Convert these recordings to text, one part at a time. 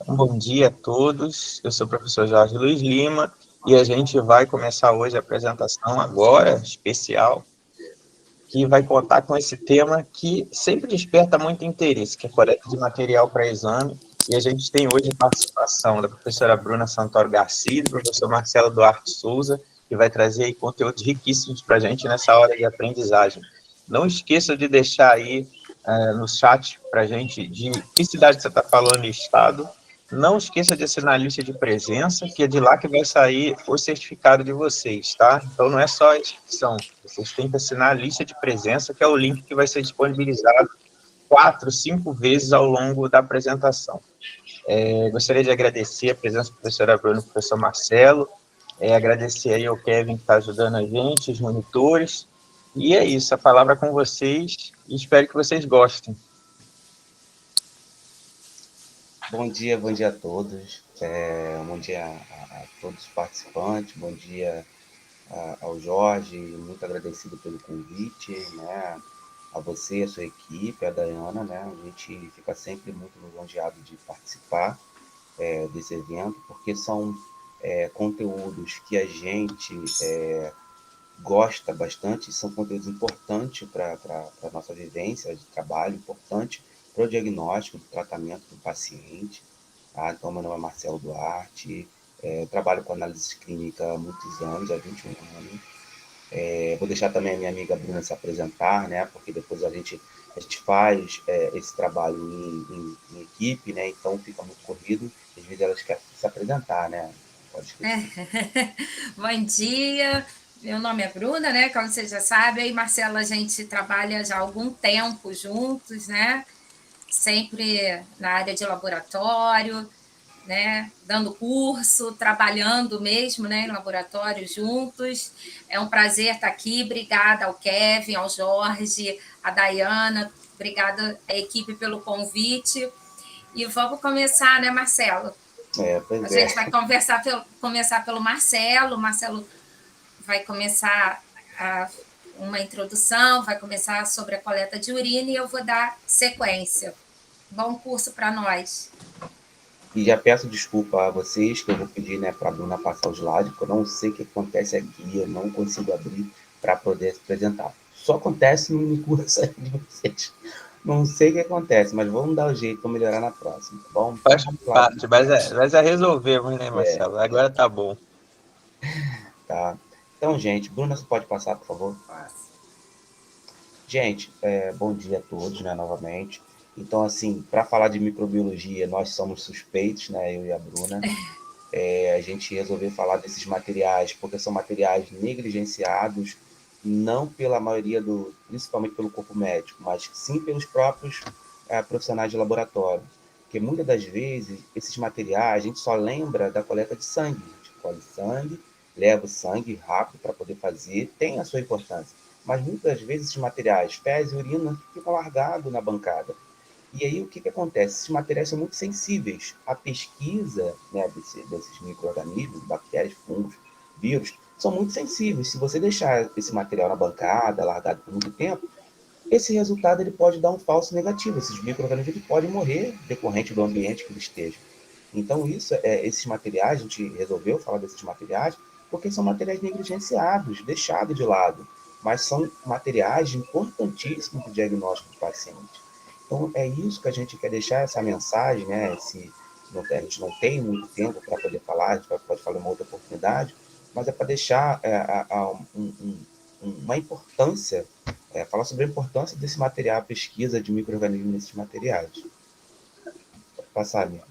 Um bom dia a todos. Eu sou o professor Jorge Luiz Lima e a gente vai começar hoje a apresentação agora, especial, que vai contar com esse tema que sempre desperta muito interesse, que é coleta de material para exame. E a gente tem hoje a participação da professora Bruna Santoro Garcia e do professor Marcelo Duarte Souza, que vai trazer aí conteúdos riquíssimos para a gente nessa hora de aprendizagem. Não esqueça de deixar aí no chat para a gente de que cidade você está falando e estado. Não esqueça de assinar a lista de presença, que é de lá que vai sair o certificado de vocês, tá? Então não é só a inscrição, vocês têm que assinar a lista de presença, que é o link que vai ser disponibilizado 4, 5 vezes ao longo da apresentação. Gostaria de agradecer a presença da professora Bruna e do professor Marcelo, agradecer aí ao Kevin que está ajudando a gente, os monitores, e é isso, a palavra é com vocês, e espero que vocês gostem. Bom dia a todos. Bom dia a todos os participantes, bom dia ao Jorge, muito agradecido pelo convite, né? A você, a sua equipe, a Dayana, né? A gente fica sempre muito lisonjeado de participar desse evento, porque são conteúdos que a gente gosta bastante, são conteúdos importantes para a nossa vivência de trabalho, importante para o diagnóstico, do tratamento do paciente. Tá? Então, meu nome é Marcelo Duarte, eu trabalho com análise clínica há muitos anos, há 21 anos. Vou deixar também a minha amiga Bruna se apresentar, né? Porque depois a gente faz esse trabalho em equipe, né? Então fica muito corrido, às vezes elas querem se apresentar, né? Pode esquecer. Bom dia, meu nome é Bruna, né? Como vocês já sabem, eu e Marcela a gente trabalha já há algum tempo juntos, né? Sempre na área de laboratório, né? Dando curso, trabalhando mesmo, né? Em laboratório juntos. É um prazer estar aqui. Obrigada ao Kevin, ao Jorge, à Dayana. Obrigada à equipe pelo convite. E vamos começar, né, Marcelo? A Pois é. gente vai começar pelo Marcelo. O Marcelo vai começar uma introdução, vai começar sobre a coleta de urina e eu vou dar sequência. Bom curso para nós. E já peço desculpa a vocês, que eu vou pedir, né, para a Bruna passar o slide, porque eu não sei o que acontece aqui, eu não consigo abrir para poder apresentar. Só acontece no curso de vocês. Não sei o que acontece, mas vamos dar o jeito para melhorar na próxima, tá bom? Então Faz vamos lá. parte, mas resolvemos, né, Marcelo? Agora tá bom. Tá. Então, gente, Bruna, você pode passar, por favor? Gente, bom dia a todos, né, novamente. Então, assim, para falar de microbiologia, nós somos suspeitos, né, eu e a Bruna. A gente resolveu falar desses materiais, porque são materiais negligenciados, não pela maioria principalmente pelo corpo médico, mas sim pelos próprios profissionais de laboratório. Porque muitas das vezes, esses materiais, a gente só lembra da coleta de sangue. A gente colhe sangue, leva o sangue rápido para poder fazer, tem a sua importância. Mas muitas das vezes esses materiais, fezes e urina, ficam largados na bancada. E aí o que acontece? Esses materiais são muito sensíveis. A pesquisa, né, desses micro-organismos, bactérias, fungos, vírus, são muito sensíveis. Se você deixar esse material na bancada, largado por muito tempo, esse resultado ele pode dar um falso negativo. Esses micro-organismos podem morrer decorrente do ambiente que eles estejam. Então, esses materiais, a gente resolveu falar desses materiais, porque são materiais negligenciados, deixados de lado, mas são materiais importantíssimos para o diagnóstico do paciente. Então, é isso que a gente quer deixar, essa mensagem, né? A gente não tem muito tempo para poder falar, a gente pode falar em uma outra oportunidade, mas é para deixar uma importância, falar sobre a importância desse material, a pesquisa de micro-organismos nesses materiais. Pode passar, amigo.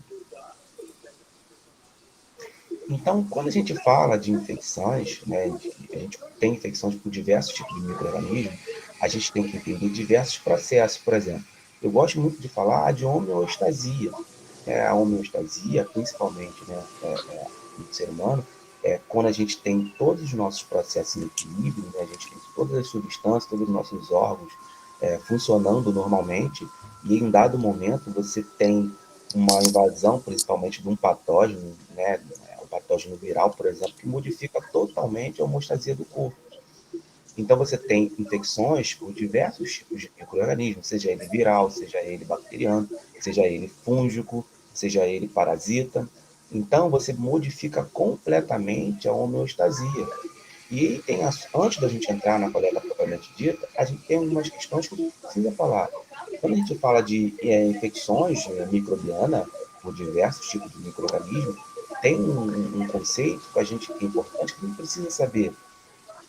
Então, quando a gente fala de infecções, né, a gente tem infecções por diversos tipos de micro-organismos, a gente tem que entender diversos processos. Por exemplo, eu gosto muito de falar de homeostasia. A homeostasia, principalmente, né, no ser humano, é quando a gente tem todos os nossos processos em equilíbrio, né, a gente tem todas as substâncias, todos os nossos órgãos funcionando normalmente, e em um dado momento você tem uma invasão, principalmente de um patógeno, né, o patógeno viral, por exemplo, que modifica totalmente a homeostasia do corpo. Então, você tem infecções por diversos tipos de micro-organismos, seja ele viral, seja ele bacteriano, seja ele fúngico, seja ele parasita. Então, você modifica completamente a homeostasia. E tem antes da gente entrar na coleta propriamente dita, a gente tem algumas questões que a gente precisa falar. Quando a gente fala de infecções microbianas, por diversos tipos de micro-organismos, tem um conceito que é importante que a gente precisa saber.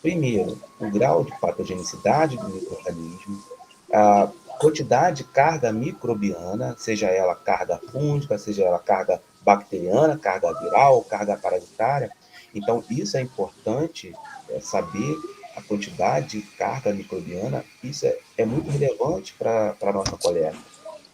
Primeiro, o grau de patogenicidade do micro-organismo, a quantidade de carga microbiana, seja ela carga fúngica, seja ela carga bacteriana, carga viral, carga parasitária. Então, isso é importante, saber a quantidade de carga microbiana, isso é muito relevante para a nossa coleta.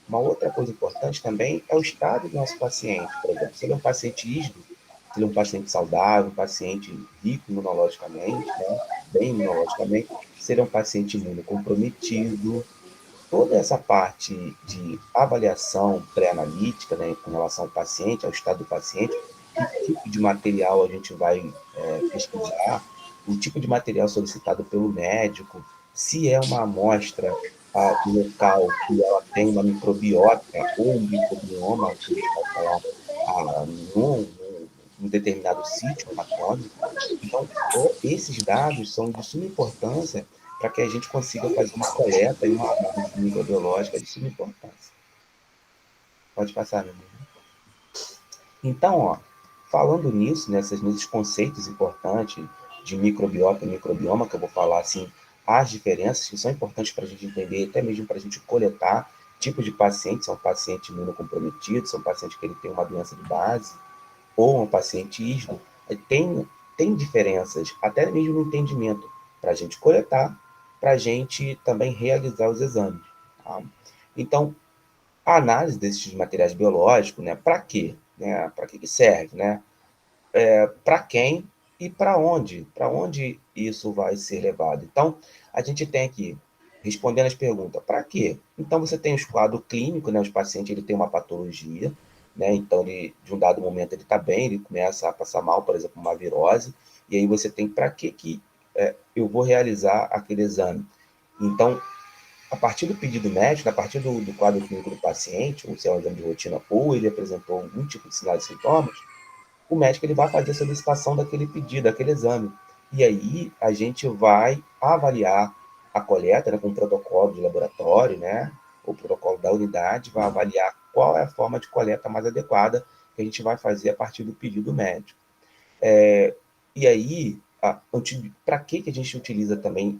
Uma outra coisa importante também é o estado do nosso paciente. Por exemplo, se ele é um paciente ISDO, se ele é um paciente saudável, um paciente rico imunologicamente, né, bem imunologicamente, se ele é um paciente imunocomprometido, toda essa parte de avaliação pré-analítica, né, com relação ao paciente, ao estado do paciente, que tipo de material a gente vai pesquisar, o tipo de material solicitado pelo médico, se é uma amostra local que ela tem uma microbiota ou um microbioma, que a gente vai falar num determinado sítio anatômico. Então, esses dados são de suma importância para que a gente consiga fazer uma coleta e uma análise microbiológica de suma importância. Pode passar, meu amigo. Então, falando nisso, nesses conceitos importantes de microbiota e microbioma, que eu vou falar assim, as diferenças que são importantes para a gente entender, até mesmo para a gente coletar tipo de paciente, se é um paciente imunocomprometido, se é um paciente que ele tem uma doença de base, ou um paciente ISDO, tem diferenças, até mesmo no entendimento, para a gente coletar, para a gente também realizar os exames. Tá? Então, a análise desses materiais biológicos, né, para quê? Né, para que serve? Né? Para quem e para onde? Para onde isso vai ser levado? Então, a gente tem aqui, respondendo as perguntas, para quê? Então, você tem os quadros clínicos, né, os pacientes ele tem uma patologia, né, então, de um dado momento ele está bem, ele começa a passar mal, por exemplo, uma virose, e aí você tem para que eu vou realizar aquele exame. Então, a partir do pedido médico, a partir do quadro clínico do paciente, ou se é um exame de rotina, ou ele apresentou algum tipo de sinais e sintomas, o médico ele vai fazer a solicitação daquele pedido, daquele exame. E aí a gente vai avaliar a coleta, né, com o protocolo de laboratório, né, o protocolo da unidade, vai avaliar qual é a forma de coleta mais adequada que a gente vai fazer a partir do pedido médico. E aí, para que a gente utiliza também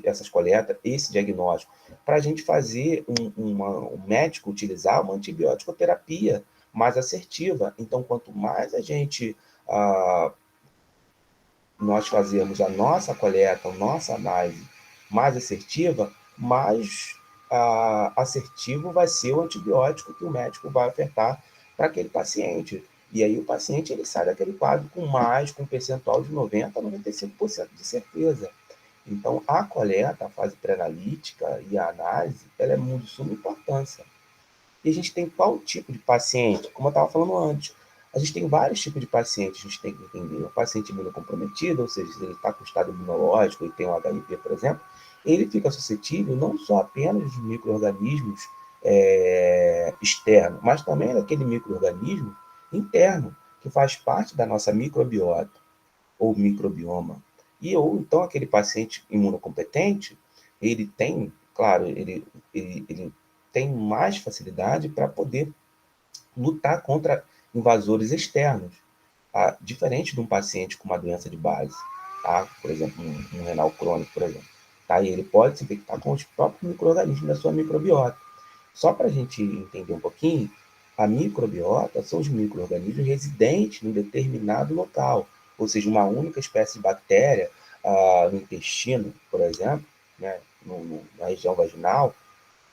essas coletas, esse diagnóstico? Para a gente fazer um médico utilizar uma antibiótico terapia mais assertiva. Então, quanto mais nós fazemos a nossa coleta, a nossa análise mais assertiva, mais assertivo vai ser o antibiótico que o médico vai ofertar para aquele paciente. E aí o paciente ele sai daquele quadro com um percentual de 90% a 95% de certeza. Então, a coleta, a fase pré-analítica e a análise, ela é muito de suma importância. E a gente tem qual tipo de paciente? Como eu estava falando antes, a gente tem vários tipos de pacientes. A gente tem que entender. O paciente imunocomprometido, ou seja, se ele está com estado imunológico e tem um HIV, por exemplo, ele fica suscetível não só apenas de micro-organismos externos, mas também daquele micro-organismo interno, que faz parte da nossa microbiota ou microbioma. Ou então aquele paciente imunocompetente, ele tem, claro, ele tem mais facilidade para poder lutar contra invasores externos, tá? Diferente de um paciente com uma doença de base, tá? Por exemplo, um renal crônico, por exemplo. Tá? E ele pode se infectar com os próprios micro-organismos da sua microbiota. Só para a gente entender um pouquinho, a microbiota são os micro-organismos residentes em um determinado local, ou seja, uma única espécie de bactéria no intestino, por exemplo, né, na região vaginal,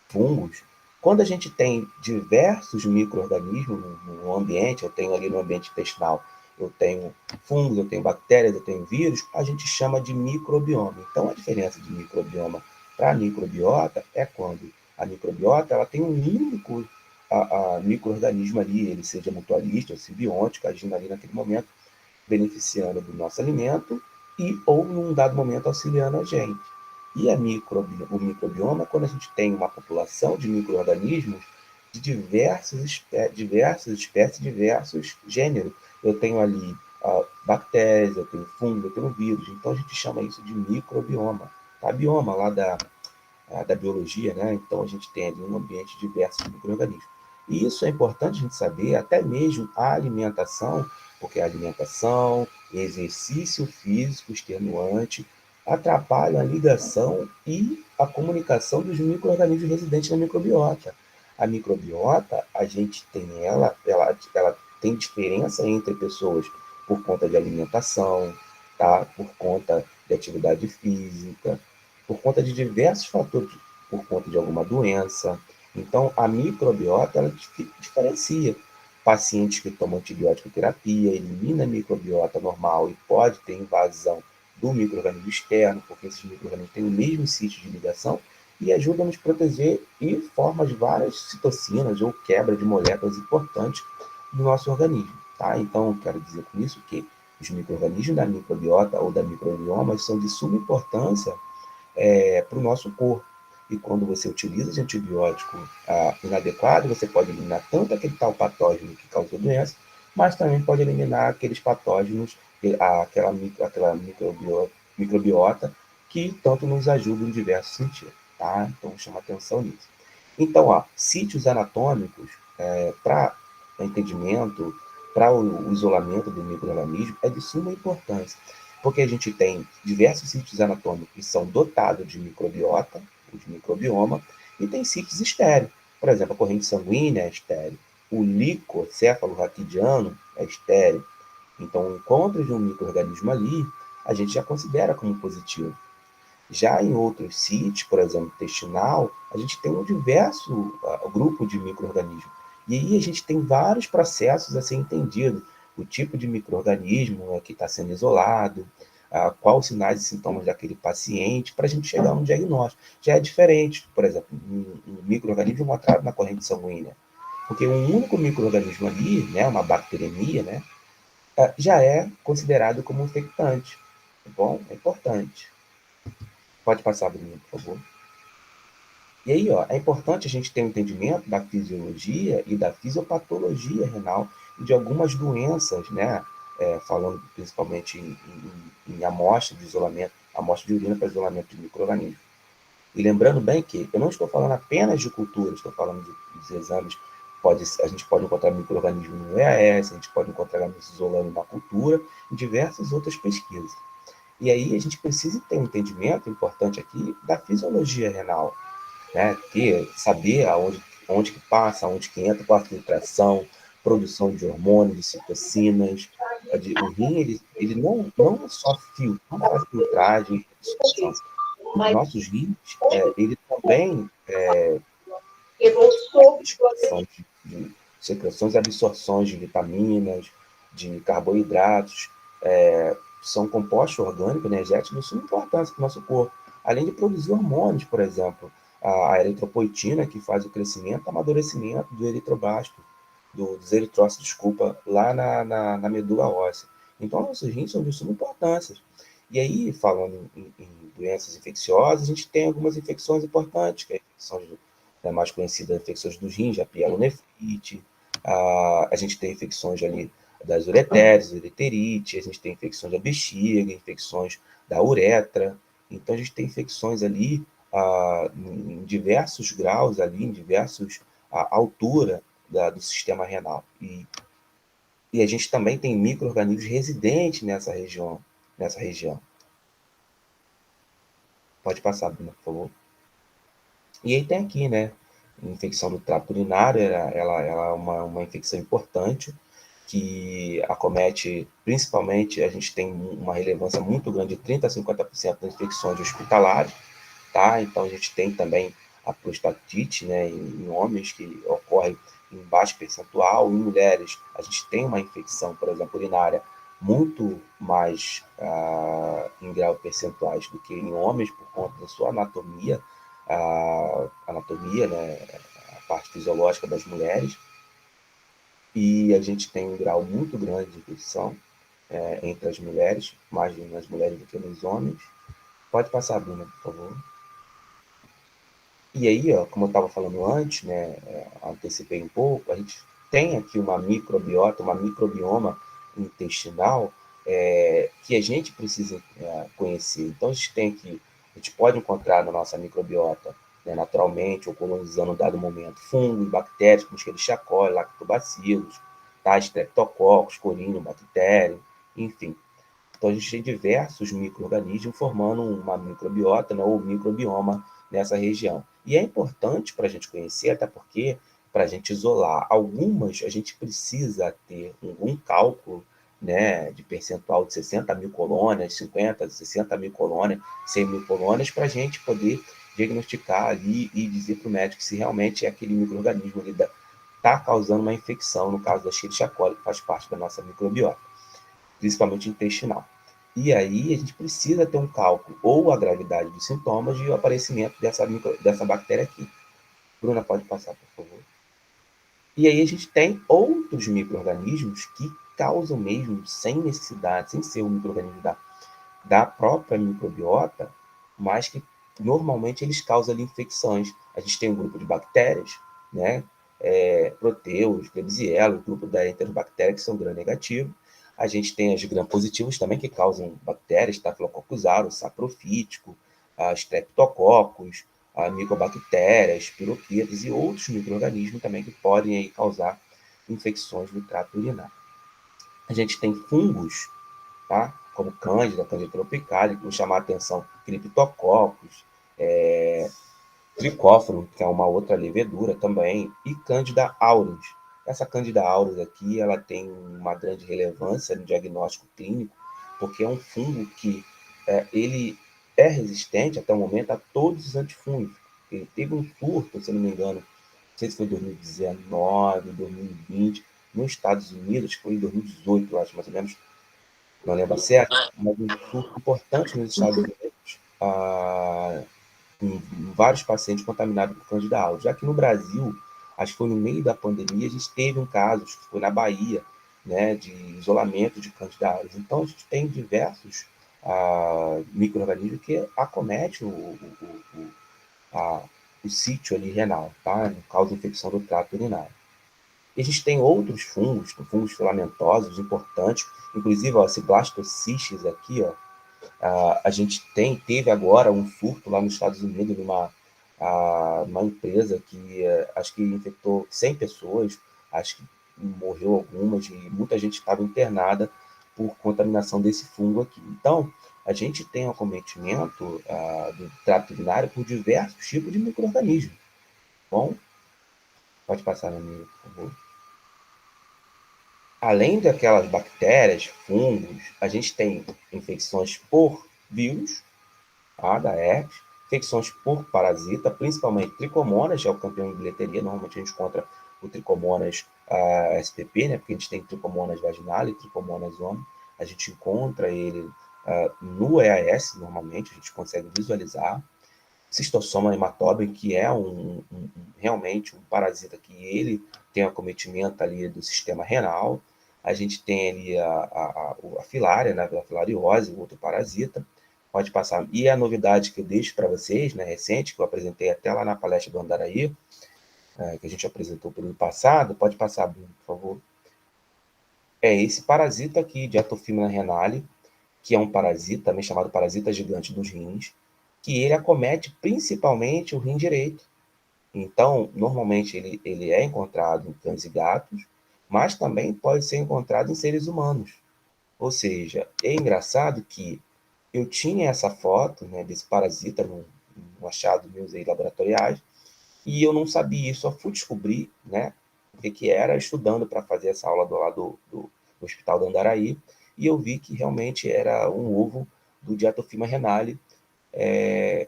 fungos. Quando a gente tem diversos micro-organismos no ambiente, eu tenho ali no ambiente intestinal, eu tenho fungos, eu tenho bactérias, eu tenho vírus, a gente chama de microbioma. Então, a diferença de microbioma para microbiota é quando a microbiota ela tem um único micro-organismo ali, ele seja mutualista ou simbiótico, agindo ali naquele momento, beneficiando do nosso alimento ou, num dado momento, auxiliando a gente. E o microbioma, quando a gente tem uma população de micro-organismos de diversas espécies, diversos gêneros. Eu tenho ali bactérias, eu tenho fungo, eu tenho vírus. Então, a gente chama isso de microbioma. Tá? Bioma lá da biologia, né? Então, a gente tem ali um ambiente diverso de micro-organismos. E isso é importante a gente saber, até mesmo a alimentação, porque a alimentação, exercício físico extenuante, atrapalham a ligação e a comunicação dos micro-organismos residentes na microbiota. A microbiota, a gente tem ela tem diferença entre pessoas por conta de alimentação, tá? Por conta de atividade física, por conta de diversos fatores, por conta de alguma doença. Então, a microbiota, ela diferencia. Pacientes que tomam antibiótico terapia, elimina a microbiota normal e pode ter invasão do micro-organismo externo, porque esses micro-organismos têm o mesmo sítio de ligação e ajudam a nos proteger e formam várias citocinas ou quebra de moléculas importantes do nosso organismo. Tá? Então, quero dizer com isso que os micro-organismos da microbiota ou da microbioma são de suma importância para o nosso corpo. E quando você utiliza de antibiótico inadequado, você pode eliminar tanto aquele tal patógeno que causou doença, mas também pode eliminar aqueles patógenos, aquela microbiota que tanto nos ajuda em diversos sentidos. Tá? Então, chama atenção nisso. Então, sítios anatômicos para entendimento, para o isolamento do micro-organismo é de suma importância, porque a gente tem diversos sítios anatômicos que são dotados de microbiota, de microbioma, e tem sítios estéreis. Por exemplo, a corrente sanguínea é estéril, o licocéfalo raquidiano é estéril. Então, o encontro de um micro-organismo ali, a gente já considera como positivo. Já em outros sítios, por exemplo, intestinal, a gente tem um diverso grupo de micro-organismos. E aí a gente tem vários processos a ser entendido. O tipo de micro-organismo que está sendo isolado, quais os sinais e sintomas daquele paciente, para a gente chegar a um diagnóstico. Já é diferente, por exemplo, um micro-organismo encontrado na corrente sanguínea. Porque um único micro-organismo ali, né, uma bacteremia, né, já é considerado como infectante. Tá bom? É importante. Pode passar, Bruno, por favor. E aí, é importante a gente ter um entendimento da fisiologia e da fisiopatologia renal e de algumas doenças, né? Falando principalmente em amostra de isolamento, amostra de urina para isolamento de micro-organismos. E lembrando bem que eu não estou falando apenas de cultura, estou falando dos exames. A gente pode encontrar micro-organismos no EAS, a gente pode encontrar gametos isolando na cultura e diversas outras pesquisas. E aí a gente precisa ter um entendimento importante aqui da fisiologia renal, né? Saber onde que passa, onde que entra, qual a filtração, produção de hormônios, de citocinas. O rim, ele não só filtra, não faz filtragem e absorção. Os nossos rins, ele também secreções e absorções de vitaminas, de carboidratos, são compostos orgânicos energéticos de suma importância para o nosso corpo, além de produzir hormônios, por exemplo, a eritropoetina, que faz o crescimento, amadurecimento do eritrobasto, dos eritrócitos, desculpa, lá na medula óssea. Então, nossos rins são de suma importância. E aí, falando em doenças infecciosas, a gente tem algumas infecções importantes, que é a infecção mais conhecida, infecções dos rins, a pielonefrite, a gente tem infecções ali das ureteres, ureterite, a gente tem infecções da bexiga, infecções da uretra. Então, a gente tem infecções ali em diversos graus, ali, em diversas altura do sistema renal. E a gente também tem micro-organismos residentes nessa região. Pode passar, Bruna, por favor. E aí tem aqui, né? Infecção do trato urinário, ela é uma infecção importante, que acomete, principalmente, a gente tem uma relevância muito grande, de 30% a 50% das infecções hospitalares, tá? Então, a gente tem também a prostatite, né, em homens, que ocorre em baixo percentual. Em mulheres, a gente tem uma infecção, por exemplo, urinária, muito mais em grau percentuais do que em homens, por conta da sua anatomia, né, a parte fisiológica das mulheres. E a gente tem um grau muito grande de infecção entre as mulheres, mais nas mulheres do que nos homens. Pode passar, Bruna, por favor. E aí, ó, como eu estava falando antes, né, antecipei um pouco, a gente tem aqui uma microbiota, uma microbioma intestinal que a gente precisa conhecer. Então, a gente pode encontrar na nossa microbiota, né, naturalmente, ou colonizando em dado momento, fungos, bactérias, como Escherichia coli, lactobacilos, tá, streptococcus, corynebacterium, enfim. Então, a gente tem diversos micro-organismos formando uma microbiota, né, ou microbioma nessa região. E é importante para a gente conhecer, até porque, para a gente isolar algumas, a gente precisa ter algum cálculo, né, de percentual de 60 mil colônias, 50, 60 mil colônias, 100 mil colônias, para a gente poder diagnosticar ali e dizer para o médico se realmente é aquele micro-organismo ali está causando uma infecção, no caso da Escherichia coli, que faz parte da nossa microbiota, principalmente intestinal. E aí a gente precisa ter um cálculo, ou a gravidade dos sintomas e o aparecimento dessa bactéria aqui. Bruna, pode passar, por favor. E aí a gente tem outros micro-organismos que causam mesmo, sem necessidade, sem ser o micro-organismo da própria microbiota, mas que normalmente eles causam ali infecções. A gente tem um grupo de bactérias, né? Proteus, Klebsiella, o grupo da enterobactéria, que são gram-negativos. A gente tem as gram-positivos também, que causam bactérias, Staphylococcus aureus, saprofítico, streptococcus, micobactérias, piroquetas e outros micro-organismos também que podem aí causar infecções no trato urinário. A gente tem fungos, tá? Como Cândida, Cândida tropicalis, que vão chamar a atenção, Cryptococcus, Tricóforo, que é uma outra levedura também, e Cândida auris. Essa Cândida auris aqui, ela tem uma grande relevância no diagnóstico clínico, porque é um fungo que ele é resistente até o momento a todos os antifúngicos. Ele teve um surto, se não me engano, não sei se foi em 2019, 2020, nos Estados Unidos, foi em 2018, eu acho, mais ou menos, não lembro certo, mas um surto importante nos Estados Unidos, em vários pacientes contaminados por Candida auris. Já que no Brasil, acho que foi no meio da pandemia, a gente teve um caso, que foi na Bahia, né, de isolamento de Candida auris. Então, a gente tem diversos micro-organismos que acometem o sítio ali renal, tá? Causa infecção do trato urinário. E a gente tem outros fungos filamentosos importantes, inclusive ó, esse Blastocystis aqui, ó, a gente teve agora um surto lá nos Estados Unidos, uma empresa que acho que infectou 100 pessoas, acho que morreu algumas, e muita gente estava internada por contaminação desse fungo aqui. Então, a gente tem um acometimento do trato urinário por diversos tipos de micro-organismos. Bom, pode passar, meu amigo, por favor. Além daquelas bactérias, fungos, a gente tem infecções por vírus, tá, da herpes, infecções por parasita, principalmente tricomonas, que é o campeão de bilheteria. Normalmente a gente encontra o tricomonas SPP, né, porque a gente tem tricomonas vaginal e tricomonas homem. A gente encontra ele no EAS, normalmente, a gente consegue visualizar. Cistosoma hematóbio, que é realmente um parasita que ele tem acometimento ali do sistema renal. A gente tem ali a filária, né, a filariose, outro parasita. Pode passar. E a novidade que eu deixo para vocês, né, recente, que eu apresentei até lá na palestra do Andaraí, que a gente apresentou pelo ano passado, pode passar, Bruno, por favor. É esse parasita aqui, Diatofimina renale, que é um parasita, também chamado parasita gigante dos rins, que ele acomete principalmente o rim direito. Então, normalmente ele é encontrado em cães e gatos, mas também pode ser encontrado em seres humanos. Ou seja, é engraçado que eu tinha essa foto, né, desse parasita no achado meus aí laboratoriais, e eu não sabia isso, só fui descobrir, né, o que era, estudando para fazer essa aula do Hospital do Andaraí, e eu vi que realmente era um ovo do Diatofima renale,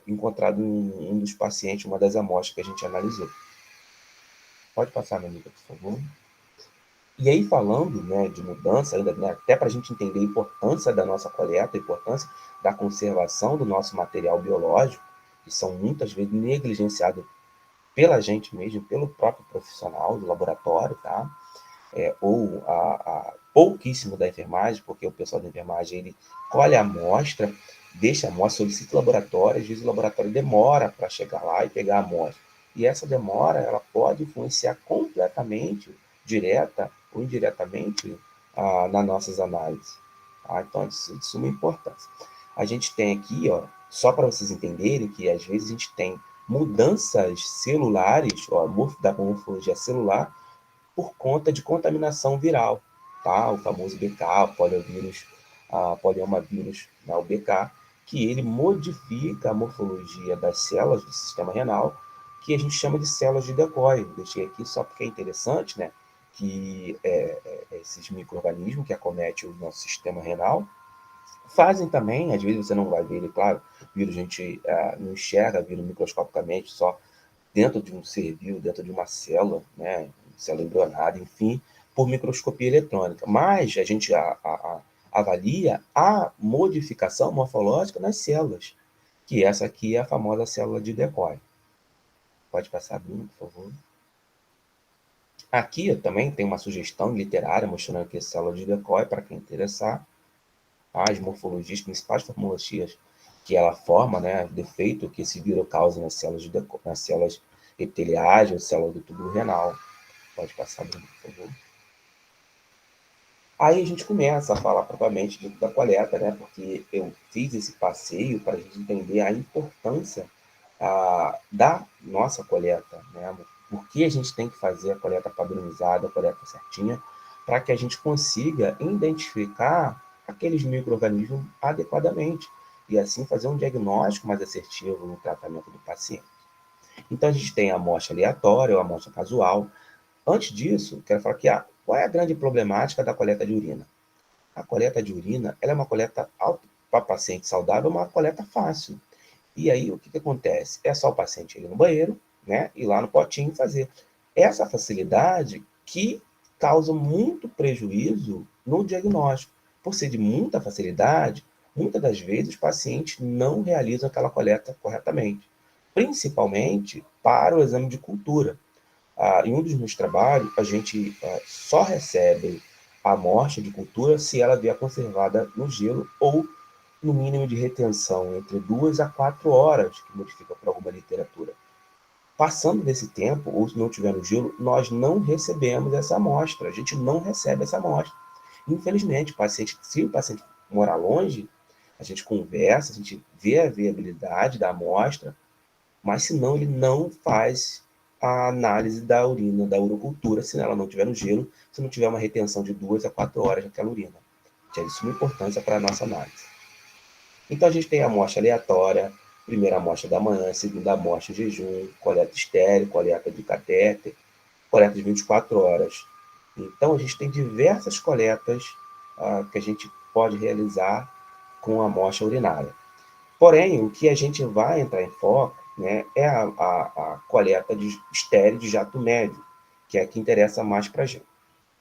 encontrado em um dos pacientes, uma das amostras que a gente analisou. Pode passar, minha amiga, por favor. E aí, falando, né, de mudança, ainda, né, até para a gente entender a importância da nossa coleta, a importância da conservação do nosso material biológico, que são muitas vezes negligenciados pela gente mesmo, pelo próprio profissional do laboratório, tá? Ou pouquíssimo da enfermagem, porque o pessoal da enfermagem ele colhe a amostra deixa a amostra, solicita o laboratório, às vezes o laboratório demora para chegar lá e pegar a amostra. E essa demora, ela pode influenciar completamente, direta ou indiretamente, nas nossas análises. Tá? Então, isso é de suma importância. A gente tem aqui, ó, só para vocês entenderem que às vezes a gente tem mudanças celulares, ó, da morfologia celular, por conta de contaminação viral, tá? O famoso BK, o poliovírus, poliomavírus, né, o BK, que ele modifica a morfologia das células do sistema renal, que a gente chama de células de decoy. Eu deixei aqui só porque é interessante, né? Que esses micro-organismos que acometem o nosso sistema renal fazem também, às vezes você não vai ver ele, claro, vírus a gente não enxerga vírus microscopicamente, só dentro de um ser vivo, dentro de uma célula, né, célula embrionária, enfim, por microscopia eletrônica. Mas a gente avalia a modificação morfológica nas células, que essa aqui é a famosa célula de decoy. Pode passar, Bruno, por favor. Aqui também tem uma sugestão literária mostrando que é célula de decoy, para quem interessar, as morfologias, principais morfologias que ela forma, né, o defeito que esse vírus causa nas células epiteliais ou células do túbulo renal. Pode passar, Bruno, por favor. Aí a gente começa a falar propriamente da coleta, né, porque eu fiz esse passeio para a gente entender a importância da nossa coleta, né, por que a gente tem que fazer a coleta padronizada, a coleta certinha, para que a gente consiga identificar aqueles micro-organismos adequadamente e assim fazer um diagnóstico mais assertivo no tratamento do paciente. Então a gente tem a amostra aleatória ou a amostra casual. Antes disso, quero falar que qual é a grande problemática da coleta de urina? A coleta de urina ela é uma coleta para paciente saudável, uma coleta fácil. E aí o que acontece? É só o paciente ir no banheiro, né, ir lá no potinho fazer. Essa facilidade que causa muito prejuízo no diagnóstico. Por ser de muita facilidade, muitas das vezes os pacientes não realizam aquela coleta corretamente, principalmente para o exame de cultura. Em um dos meus trabalhos, a gente só recebe a amostra de cultura se ela vier conservada no gelo ou no mínimo de retenção entre 2 a 4 horas, que modifica por alguma literatura. Passando desse tempo, ou se não tiver no gelo, nós não recebemos essa amostra, a gente não recebe essa amostra. Infelizmente, se o paciente morar longe, a gente conversa, a gente vê a viabilidade da amostra, mas senão ele não faz a análise da urina, da urocultura, se ela não tiver no gelo, se não tiver uma retenção de 2 a 4 horas daquela urina. Que é de suma importância para a nossa análise. Então a gente tem a amostra aleatória, primeira amostra da manhã, segunda amostra em jejum, coleta estéril, coleta de catéter, coleta de 24 horas. Então a gente tem diversas coletas que a gente pode realizar com a amostra urinária. Porém, o que a gente vai entrar em foco, né, é a coleta estéril de jato médio, que é a que interessa mais para a gente,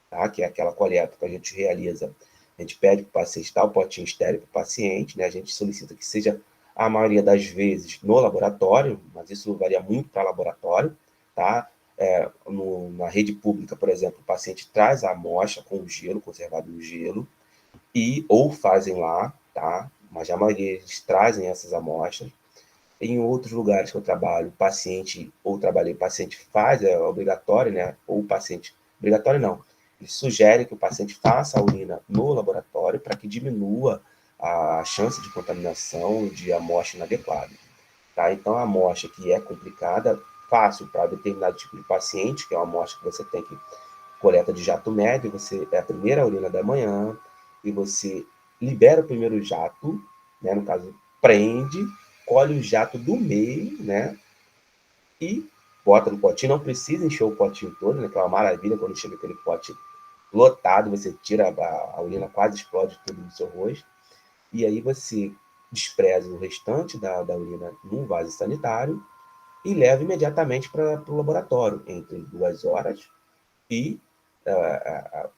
tá? Que é aquela coleta que a gente realiza. A gente pede para o paciente dar o potinho estéril para o paciente, né? A gente solicita que seja, a maioria das vezes, no laboratório, mas isso varia muito para laboratório, tá? Na rede pública, por exemplo, o paciente traz a amostra com o gelo, conservado no gelo, ou fazem lá, tá? Mas a maioria eles trazem essas amostras. Em outros lugares que eu trabalho, o paciente faz, é obrigatório, né? Ou o paciente, obrigatório não, eles sugerem que o paciente faça a urina no laboratório para que diminua a chance de contaminação de amostra inadequada. Tá? Então, a amostra que é complicada, fácil para determinado tipo de paciente, que é uma amostra que você tem que coleta de jato médio, você é a primeira urina da manhã, e você libera o primeiro jato, né, no caso, prende, colhe o jato do meio, né, e bota no potinho, não precisa encher o potinho todo, né, que é uma maravilha quando chega aquele pote lotado, você tira a urina, quase explode tudo no seu rosto, e aí você despreza o restante da urina num vaso sanitário e leva imediatamente para o laboratório, entre 2 horas e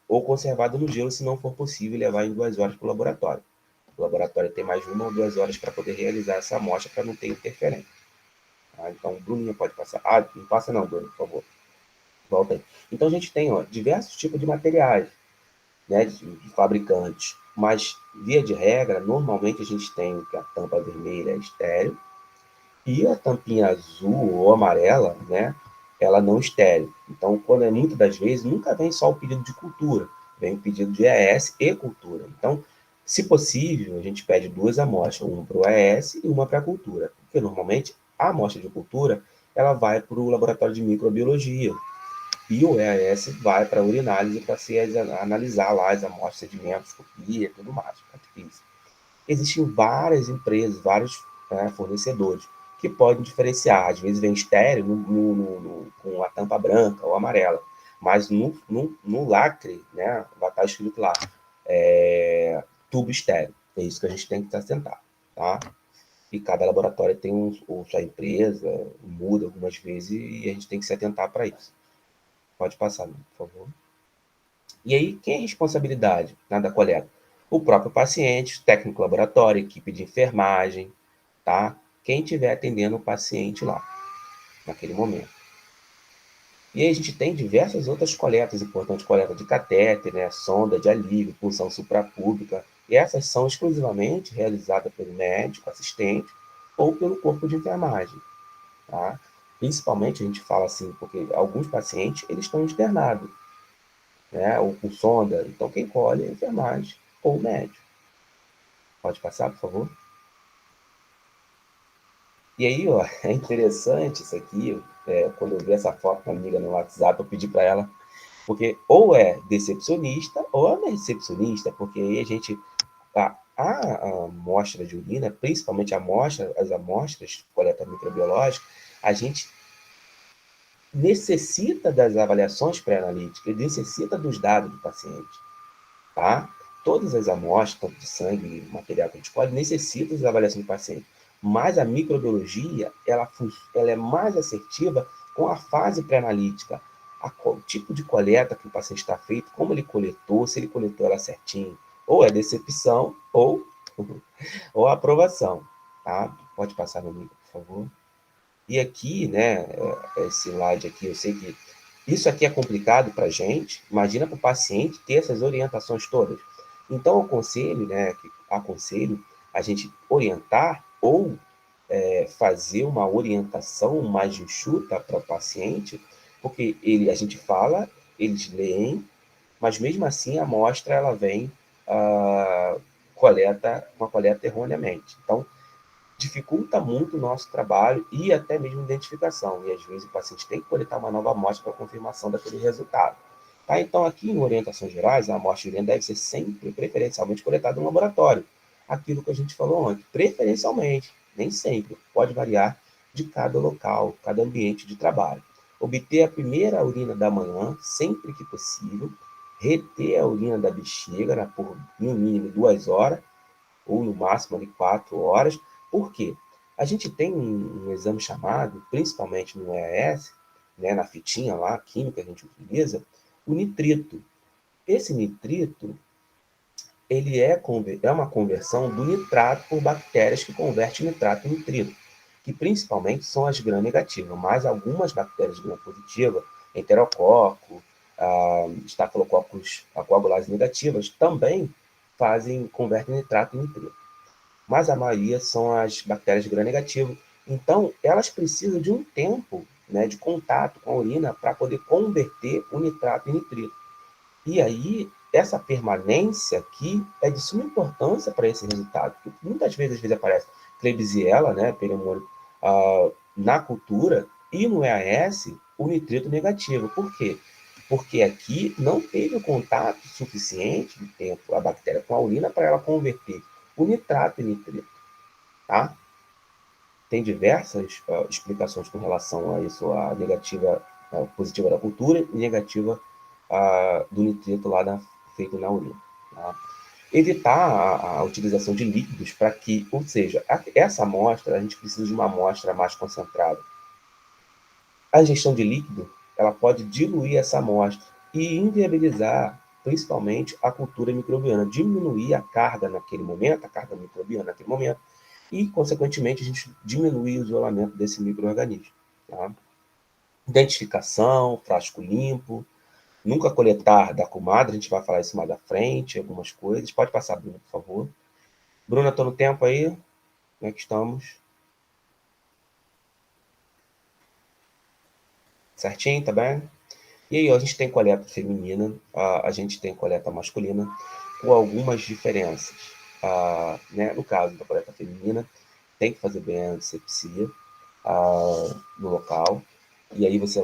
ou conservado no gelo, se não for possível levar em 2 horas para o laboratório. O laboratório tem mais 1 ou 2 horas para poder realizar essa amostra para não ter interferência. Tá? Então, Bruninha pode passar. Não passa não, Bruno, por favor. Volta aí. Então, a gente tem diversos tipos de materiais, né, de fabricantes. mas, via de regra, normalmente a gente tem que a tampa vermelha é estéril e a tampinha azul ou amarela, né, ela não estéril. Então, quando é muitas das vezes, nunca vem só o pedido de cultura, vem o pedido de ES e cultura. Então, se possível, a gente pede 2 amostras, uma para o ES e uma para a cultura, porque normalmente a amostra de cultura ela vai para o laboratório de microbiologia e o EAS vai para a urinálise para se analisar lá as amostras, sedimentos, copia e tudo mais. Existem várias empresas, vários fornecedores que podem diferenciar. Às vezes vem estéreo com a tampa branca ou amarela, mas no lacre, né, vai estar escrito lá, tubo estéreo. É isso que a gente tem que se atentar, tá? E cada laboratório tem sua empresa, muda algumas vezes e a gente tem que se atentar para isso. Pode passar, por favor. E aí, quem é a responsabilidade da coleta? O próprio paciente, técnico laboratório, equipe de enfermagem, tá? Quem estiver atendendo o paciente lá, naquele momento. E aí a gente tem diversas outras coletas importantes, coleta de catéter, né, sonda de alívio, punção suprapúbica, e essas são exclusivamente realizadas pelo médico, assistente, ou pelo corpo de enfermagem, tá? Principalmente a gente fala assim, porque alguns pacientes, eles estão internados, né, ou com sonda, então quem colhe é a enfermagem ou o médico. Pode passar, por favor? E aí, ó, é interessante isso aqui, quando eu vi essa foto com a amiga no WhatsApp, eu pedi para ela, porque ou é decepcionista ou não é recepcionista, porque aí a gente, a amostra de urina, principalmente as amostras de coleta microbiológica, a gente necessita das avaliações pré-analíticas, necessita dos dados do paciente, tá? Todas as amostras, tanto de sangue, material que a gente colhe, necessitam das avaliações do paciente. Mas a microbiologia, ela é mais assertiva com a fase pré-analítica. O tipo de coleta que o paciente está feito, como ele coletou, se ele coletou ela certinho. Ou é decepção, ou aprovação. Tá? Pode passar no micro, por favor. E aqui, né, esse slide aqui, eu sei que isso aqui é complicado para a gente, imagina para o paciente ter essas orientações todas. Então, aconselho a gente orientar ou fazer uma orientação mais enxuta para o paciente, porque a gente fala, eles leem, mas mesmo assim a amostra ela vem uma coleta erroneamente. Então, dificulta muito o nosso trabalho e até mesmo identificação. E às vezes o paciente tem que coletar uma nova amostra para confirmação daquele resultado. Tá? Então, aqui em orientações gerais, a amostra de urina deve ser sempre, preferencialmente, coletada no laboratório. Aquilo que a gente falou antes, preferencialmente, nem sempre, pode variar de cada local, cada ambiente de trabalho. Obter a primeira urina da manhã, sempre que possível, reter a urina da bexiga, né, por no mínimo 2 horas, ou no máximo ali 4 horas. Por quê? A gente tem um exame chamado, principalmente no EAS, né, na fitinha lá, química que a gente utiliza, o nitrito. Esse nitrito, ele é uma conversão do nitrato por bactérias que convertem nitrato em nitrito, que principalmente são as gram-negativas, mas algumas bactérias gram-positivas, enterococo, estafilococcus coagulase negativas, também convertem nitrato em nitrito. Mas a maioria são as bactérias gram-negativas. Então, elas precisam de um tempo, né, de contato com a urina para poder converter o nitrato em nitrito. E aí, essa permanência aqui é de suma importância para esse resultado. Porque muitas vezes, às vezes aparece Klebsiella, né, pneumonia, na cultura, e no EAS, o nitrito negativo. Por quê? Porque aqui não teve o contato suficiente de tempo, a bactéria com a urina, para ela converter o nitrato em nitrito. Tá? Tem diversas explicações com relação a isso, a negativa, a positiva da cultura e negativa do nitrito lá feito na urina. Tá? Evitar a utilização de líquidos para que, ou seja, essa amostra, a gente precisa de uma amostra mais concentrada. A ingestão de líquido, ela pode diluir essa amostra e inviabilizar, principalmente, a cultura microbiana, diminuir a carga naquele momento, a carga microbiana naquele momento, e, consequentemente, a gente diminui o isolamento desse micro-organismo. Tá? Identificação, frasco limpo, Nunca coletar da comadre, a gente vai falar isso mais da frente, algumas coisas. Pode passar, Bruna, por favor. Bruna, tô no tempo aí? Como é que estamos? Certinho, tá bem? E aí, ó, a gente tem coleta feminina, a gente tem coleta masculina, com algumas diferenças. Né? No caso da coleta feminina, tem que fazer bem a antisepsia no local, e aí você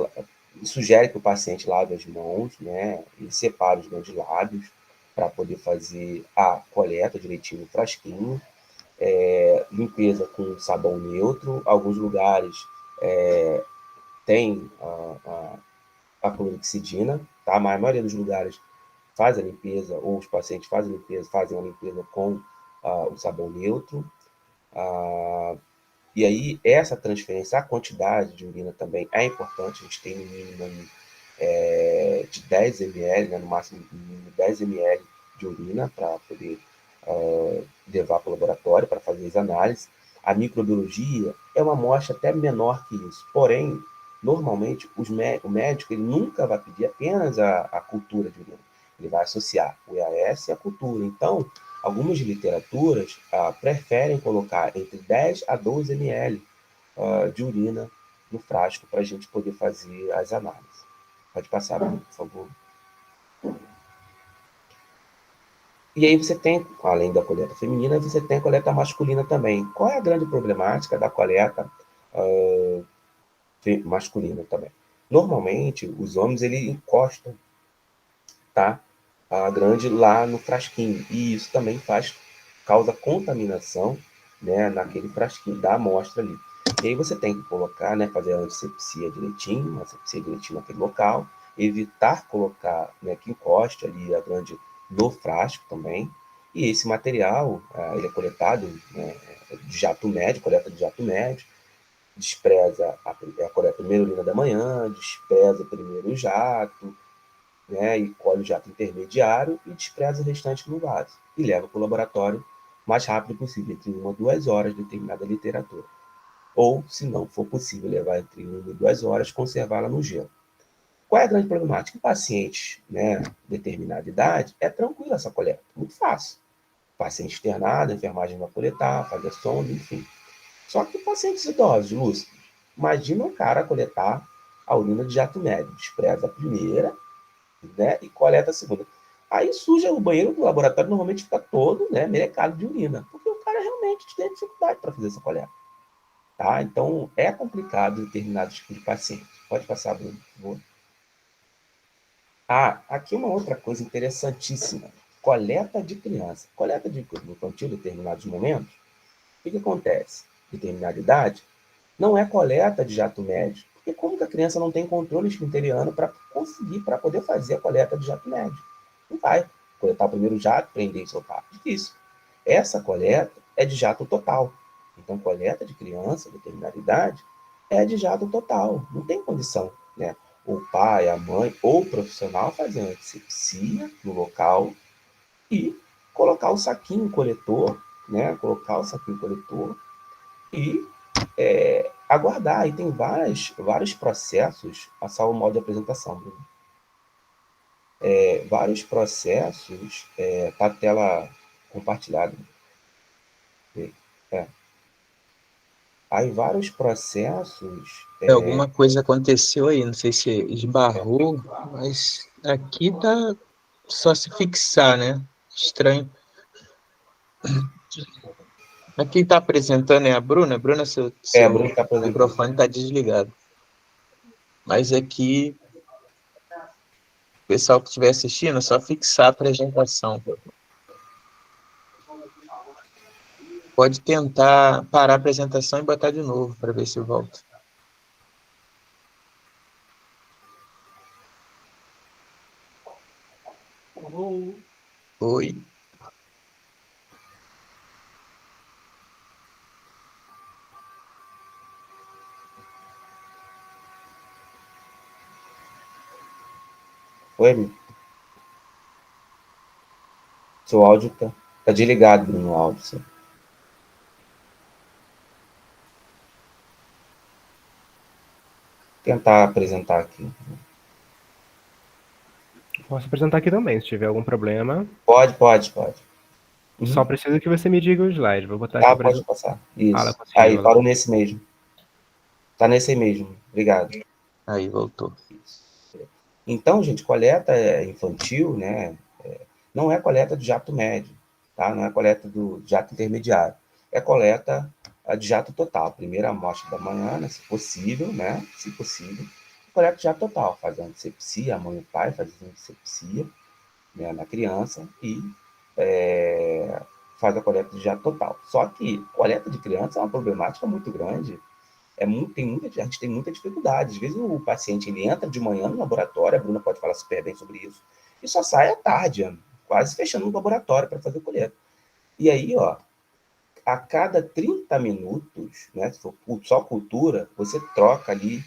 sugere que o paciente lave as mãos, né, e separe os grandes lábios para poder fazer a coleta direitinho no frasquinho, limpeza com sabão neutro, alguns lugares tem a clorexidina, tá? Mas a maioria dos lugares faz a limpeza, ou os pacientes fazem a limpeza com o sabão neutro. E aí, essa transferência, a quantidade de urina também é importante, a gente tem no mínimo de 10 ml, né, no máximo 10 ml de urina para poder levar para o laboratório para fazer as análises. A microbiologia é uma amostra até menor que isso, porém, normalmente o médico ele nunca vai pedir apenas a cultura de urina, ele vai associar o EAS e a cultura. Então, algumas literaturas preferem colocar entre 10 a 12 ml de urina no frasco para a gente poder fazer as análises. Pode passar, por favor. E aí você tem, além da coleta feminina, você tem a coleta masculina também. Qual é a grande problemática da coleta masculina também? Normalmente, os homens ele encostam, tá, a grande lá no frasquinho. E isso também causa contaminação, né, naquele frasquinho da amostra ali. E aí você tem que colocar, né, fazer a antisepsia direitinho, naquele local, evitar colocar, né, que encoste ali a grande no frasco também. E esse material, ele é coletado, né, de jato médio, coleta de jato médio, despreza coleta primeira urina da manhã, despreza primeiro o jato, né, e colhe o jato intermediário e despreza o restante no vaso. E leva para o laboratório o mais rápido possível, entre 1 a 2 horas, determinada literatura. Ou, se não for possível levar entre 1 e 2 horas, conservá-la no gelo. Qual é a grande problemática? Em pacientes, né, de determinada idade, é tranquila essa coleta, muito fácil. Paciente internado, a enfermagem vai coletar, fazer sonda, enfim. Só que pacientes idosos, lúcidos, imagina um cara coletar a urina de jato médio, despreza a primeira, né, e coleta a segunda. Aí suja o banheiro do laboratório, normalmente fica todo, né, merecado de urina, porque o cara realmente tem dificuldade para fazer essa coleta. Tá? Então, é complicado determinados tipos de paciente. Pode passar, Bruno, por favor. Aqui uma outra coisa interessantíssima. Coleta de criança. Coleta de infantil em determinados momentos. O que acontece? Determinada idade, não é coleta de jato médio, porque como que a criança não tem controle esfinteriano para poder fazer a coleta de jato médio? Não vai. Coletar o primeiro jato, prender e soltar. Difícil. Essa coleta é de jato total. Então, coleta de criança, determinada idade, é de jato total. Não tem condição, né? O pai, a mãe ou o profissional fazer uma antisepsia no local e colocar o saquinho coletor, né? Colocar o saquinho coletor e aguardar. E tem vários processos, passar o modo de apresentação, Bruno. Vários processos, tá a tela compartilhada. É. Aí vários processos. Alguma coisa aconteceu aí, não sei se esbarrou, mas aqui tá só se fixar, né? Estranho. Aqui quem está apresentando é a Bruna. Bruna, A seu Bruna está apresentando. microfone está desligado. Mas aqui, o pessoal que estiver assistindo, é só fixar a apresentação. Pode tentar parar a apresentação e botar de novo para ver se volta. Oi. Oi, amigo. Seu áudio tá desligado, Bruno, o áudio. Seu. Tentar apresentar aqui. Posso apresentar aqui também, se tiver algum problema. Pode. Só Uhum. preciso que você me diga o slide. Vou botar aqui para Pode passar. Fala Isso. Aí, consigo. parou nesse mesmo. Tá nesse aí mesmo. Obrigado. Aí, voltou. Então, gente, coleta infantil, né? Não é coleta de jato médio, tá? Não é coleta do jato intermediário. É coleta de jato total. Primeira amostra da manhã, né, se possível, né? Se possível. Coleta de jato total. Faz a antisepsia, a mãe e o pai fazem a antisepsia, né, na criança e faz a coleta de jato total. Só que coleta de criança é uma problemática muito grande. A gente tem muita dificuldade. Às vezes o paciente ele entra de manhã no laboratório, a Bruna pode falar super bem sobre isso, e só sai à tarde, quase fechando o laboratório para fazer coleta. E aí, ó, a cada 30 minutos, né, se for só cultura, você troca ali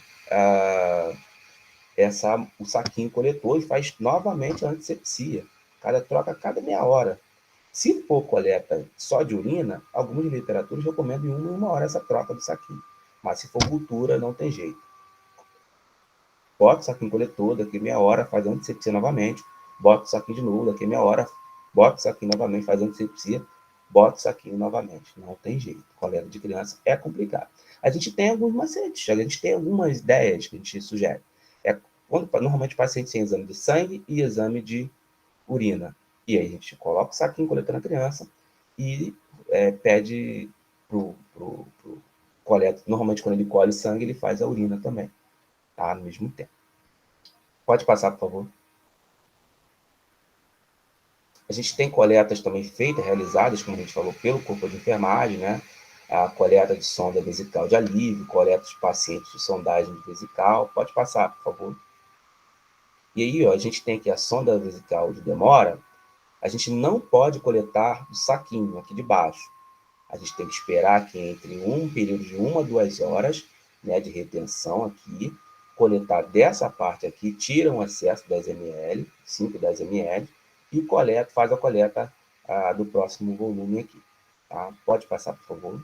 o saquinho coletor e faz novamente a antisepsia. Troca a cada meia hora. Se for coleta só de urina, algumas literaturas recomendam em 1 hora essa troca do saquinho. Mas se for cultura, não tem jeito. Bota o saquinho coletor, daqui meia hora faz a antisepsia novamente, bota o saquinho de novo, daqui meia hora, bota o saquinho novamente, faz a antisepsia, bota o saquinho novamente. Não tem jeito. Coleta de criança é complicado. A gente tem alguns macetes, a gente tem algumas ideias que a gente sugere. Normalmente o paciente tem exame de sangue e exame de urina. E aí a gente coloca o saquinho coletor na criança e pede pro coleta. Normalmente quando ele colhe sangue, ele faz a urina também, tá? No mesmo tempo. Pode passar, por favor. A gente tem coletas também feitas, realizadas, como a gente falou, pelo corpo de enfermagem, né? A coleta de sonda vesical de alívio, coleta de pacientes de sondagem vesical. Pode passar, por favor. E aí, ó, a gente tem aqui a sonda vesical de demora. A gente não pode coletar do saquinho aqui de baixo. A gente tem que esperar que entre um período de 1 a 2 horas, né, de retenção aqui, coletar dessa parte aqui, tira um excesso 10 ml, 5, 10 ml, e faz a coleta do próximo volume aqui. Tá? Pode passar, por favor.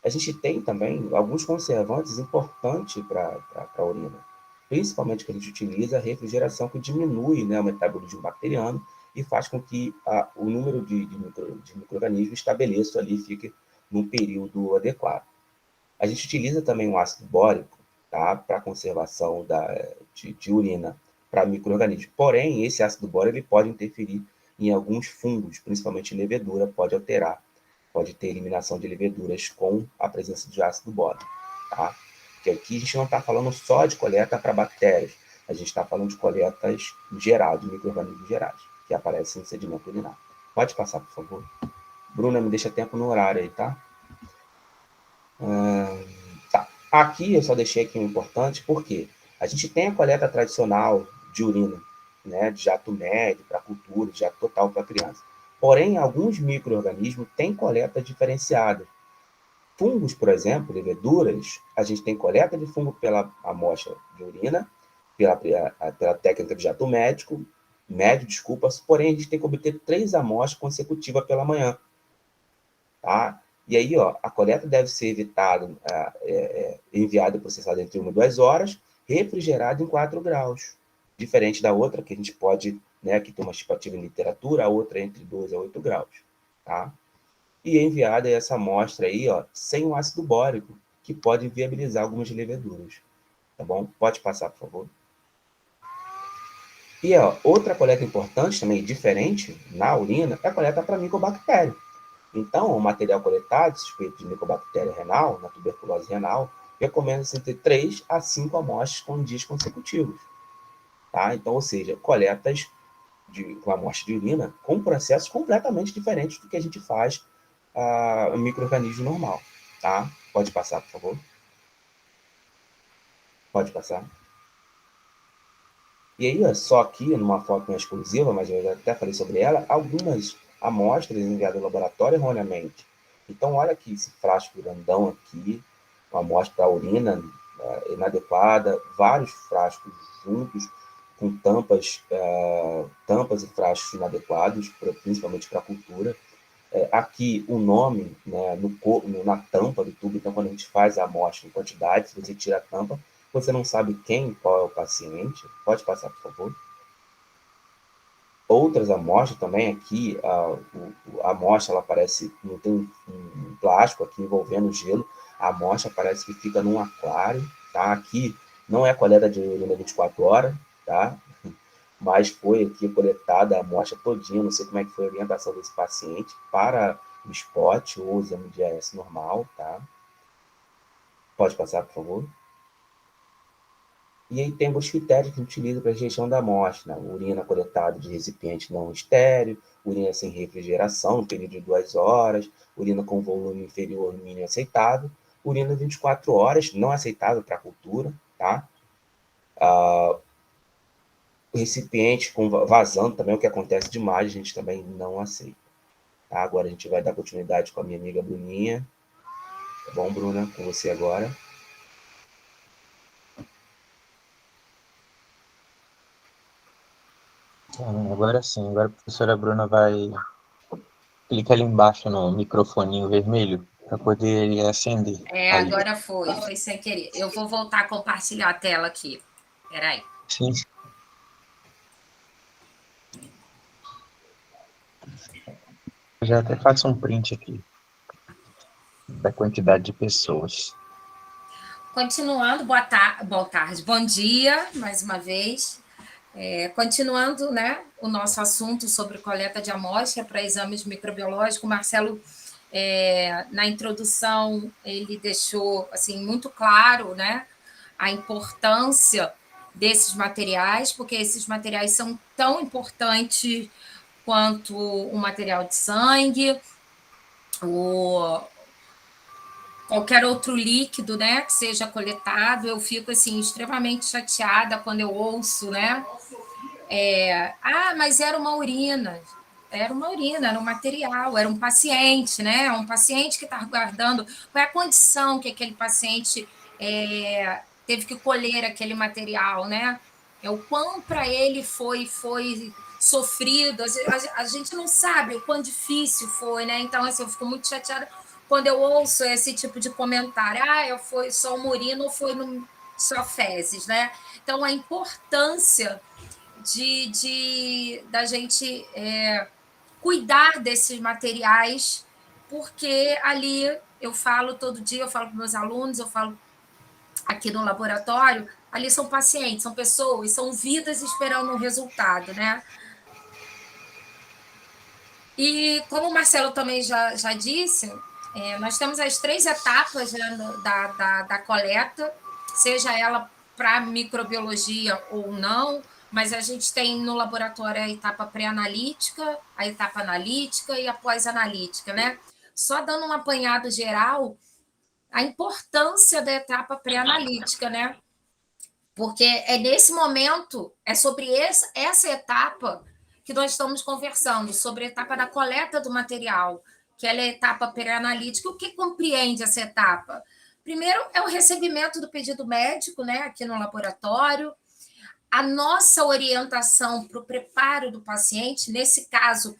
A gente tem também alguns conservantes importantes para a urina, principalmente que a gente utiliza a refrigeração, que diminui, né, o metabolismo bacteriano e faz com que o número de micro-organismos estabeleça ali, fique num período adequado. A gente utiliza também o ácido bórico, tá, para conservação de urina para micro-organismos. Porém, esse ácido bórico ele pode interferir em alguns fungos, principalmente levedura, pode ter eliminação de leveduras com a presença de ácido bórico. Tá? Porque aqui a gente não está falando só de coleta para bactérias, a gente está falando de coletas geral, de micro-organismos gerais, que aparecem no sedimento urinário. Pode passar, por favor. Bruna, me deixa tempo no horário aí, tá? Tá. Aqui eu só deixei aqui um importante, porque a gente tem a coleta tradicional de urina, né, de jato médio para cultura, de jato total para criança. Porém, alguns micro-organismos têm coleta diferenciada. Fungos, por exemplo, leveduras, a gente tem coleta de fungo pela amostra de urina, pela técnica de jato médio, porém a gente tem que obter 3 amostras consecutivas pela manhã. Tá? E aí, ó, a coleta deve ser enviada e processada entre 1 e 2 horas, refrigerada em 4 graus. Diferente da outra, que a gente pode, né, que tem uma estimativa em literatura, a outra é entre 2 a 8 graus. Tá? E enviada essa amostra aí, ó, sem o ácido bórico, que pode viabilizar algumas leveduras. Tá bom? Pode passar, por favor. E ó, outra coleta importante, também diferente, na urina, é a coleta para micobactéria. Então, o material coletado, suspeito de micobactéria renal, na tuberculose renal, recomenda-se entre 3 a 5 amostras com dias consecutivos. Tá? Então, ou seja, coletas com amostra de urina com processos completamente diferentes do que a gente faz o micro-organismo normal. Tá? Pode passar, por favor. Pode passar. E aí, só aqui, numa foto não exclusiva, mas eu já até falei sobre ela, algumas amostras enviadas ao laboratório erroneamente. Então, olha aqui esse frasco grandão aqui, uma amostra da urina inadequada, vários frascos juntos, com tampas e frascos inadequados, principalmente para a cultura. Aqui o nome, né, na tampa do tubo, então quando a gente faz a amostra em quantidade, se você tira a tampa, você não sabe qual é o paciente. Pode passar, por favor. outras amostras também aqui, a amostra, ela parece, não tem um plástico aqui envolvendo gelo, a amostra parece que fica num aquário, tá? Aqui não é coleta de urina 24 horas, tá? Mas foi aqui coletada a amostra todinha, não sei como é que foi a orientação desse paciente para o spot ou o exame de AS normal, tá? Pode passar, por favor. E aí tem os critérios que a gente utiliza para a gestão da amostra, né? Urina coletada de recipiente não estéril, urina sem refrigeração no período de 2 horas, urina com volume inferior ao mínimo aceitável, urina 24 horas, não aceitável para a cultura, tá? O recipiente com vazando também, o que acontece demais, a gente também não aceita. Tá? Agora a gente vai dar continuidade com a minha amiga Bruninha. Tá bom, Bruna? Com você agora. Agora sim, agora a professora Bruna vai clicar ali embaixo no microfoninho vermelho para poder ele acender. Agora foi sem querer. Eu vou voltar a compartilhar a tela aqui. Peraí. Sim. Eu já até faço um print aqui da quantidade de pessoas. Continuando, boa tarde, bom dia, mais uma vez. Continuando, né, o nosso assunto sobre coleta de amostra para exames microbiológicos, Marcelo, na introdução, ele deixou assim, muito claro, né, a importância desses materiais, porque esses materiais são tão importantes quanto o material de sangue, qualquer outro líquido, né, que seja coletado. Eu fico assim extremamente chateada quando eu ouço, né? Mas era uma urina. Era um material, era um paciente, né? Um paciente que está guardando. Qual é a condição que aquele paciente teve que colher aquele material, né? O quão para ele foi sofrido. A gente não sabe o quão difícil foi, né? Então, assim, eu fico muito chateada quando eu ouço esse tipo de comentário. Eu fui só uma urina ou foi só fezes, né? Então, a importância da gente cuidar desses materiais, porque ali eu falo todo dia, eu falo para meus alunos, eu falo aqui no laboratório, ali são pacientes, são pessoas, são vidas esperando um resultado, né? E como o Marcelo também já disse, nós temos as 3 etapas, né, da coleta, seja ela para microbiologia ou não, mas a gente tem no laboratório a etapa pré-analítica, a etapa analítica e a pós-analítica, né? Só dando um apanhado geral, a importância da etapa pré-analítica, né? Porque é nesse momento, é sobre essa etapa que nós estamos conversando, sobre a etapa da coleta do material, que ela é a etapa pré-analítica. O que compreende essa etapa? Primeiro, é o recebimento do pedido médico, né, aqui no laboratório, a nossa orientação para o preparo do paciente, nesse caso,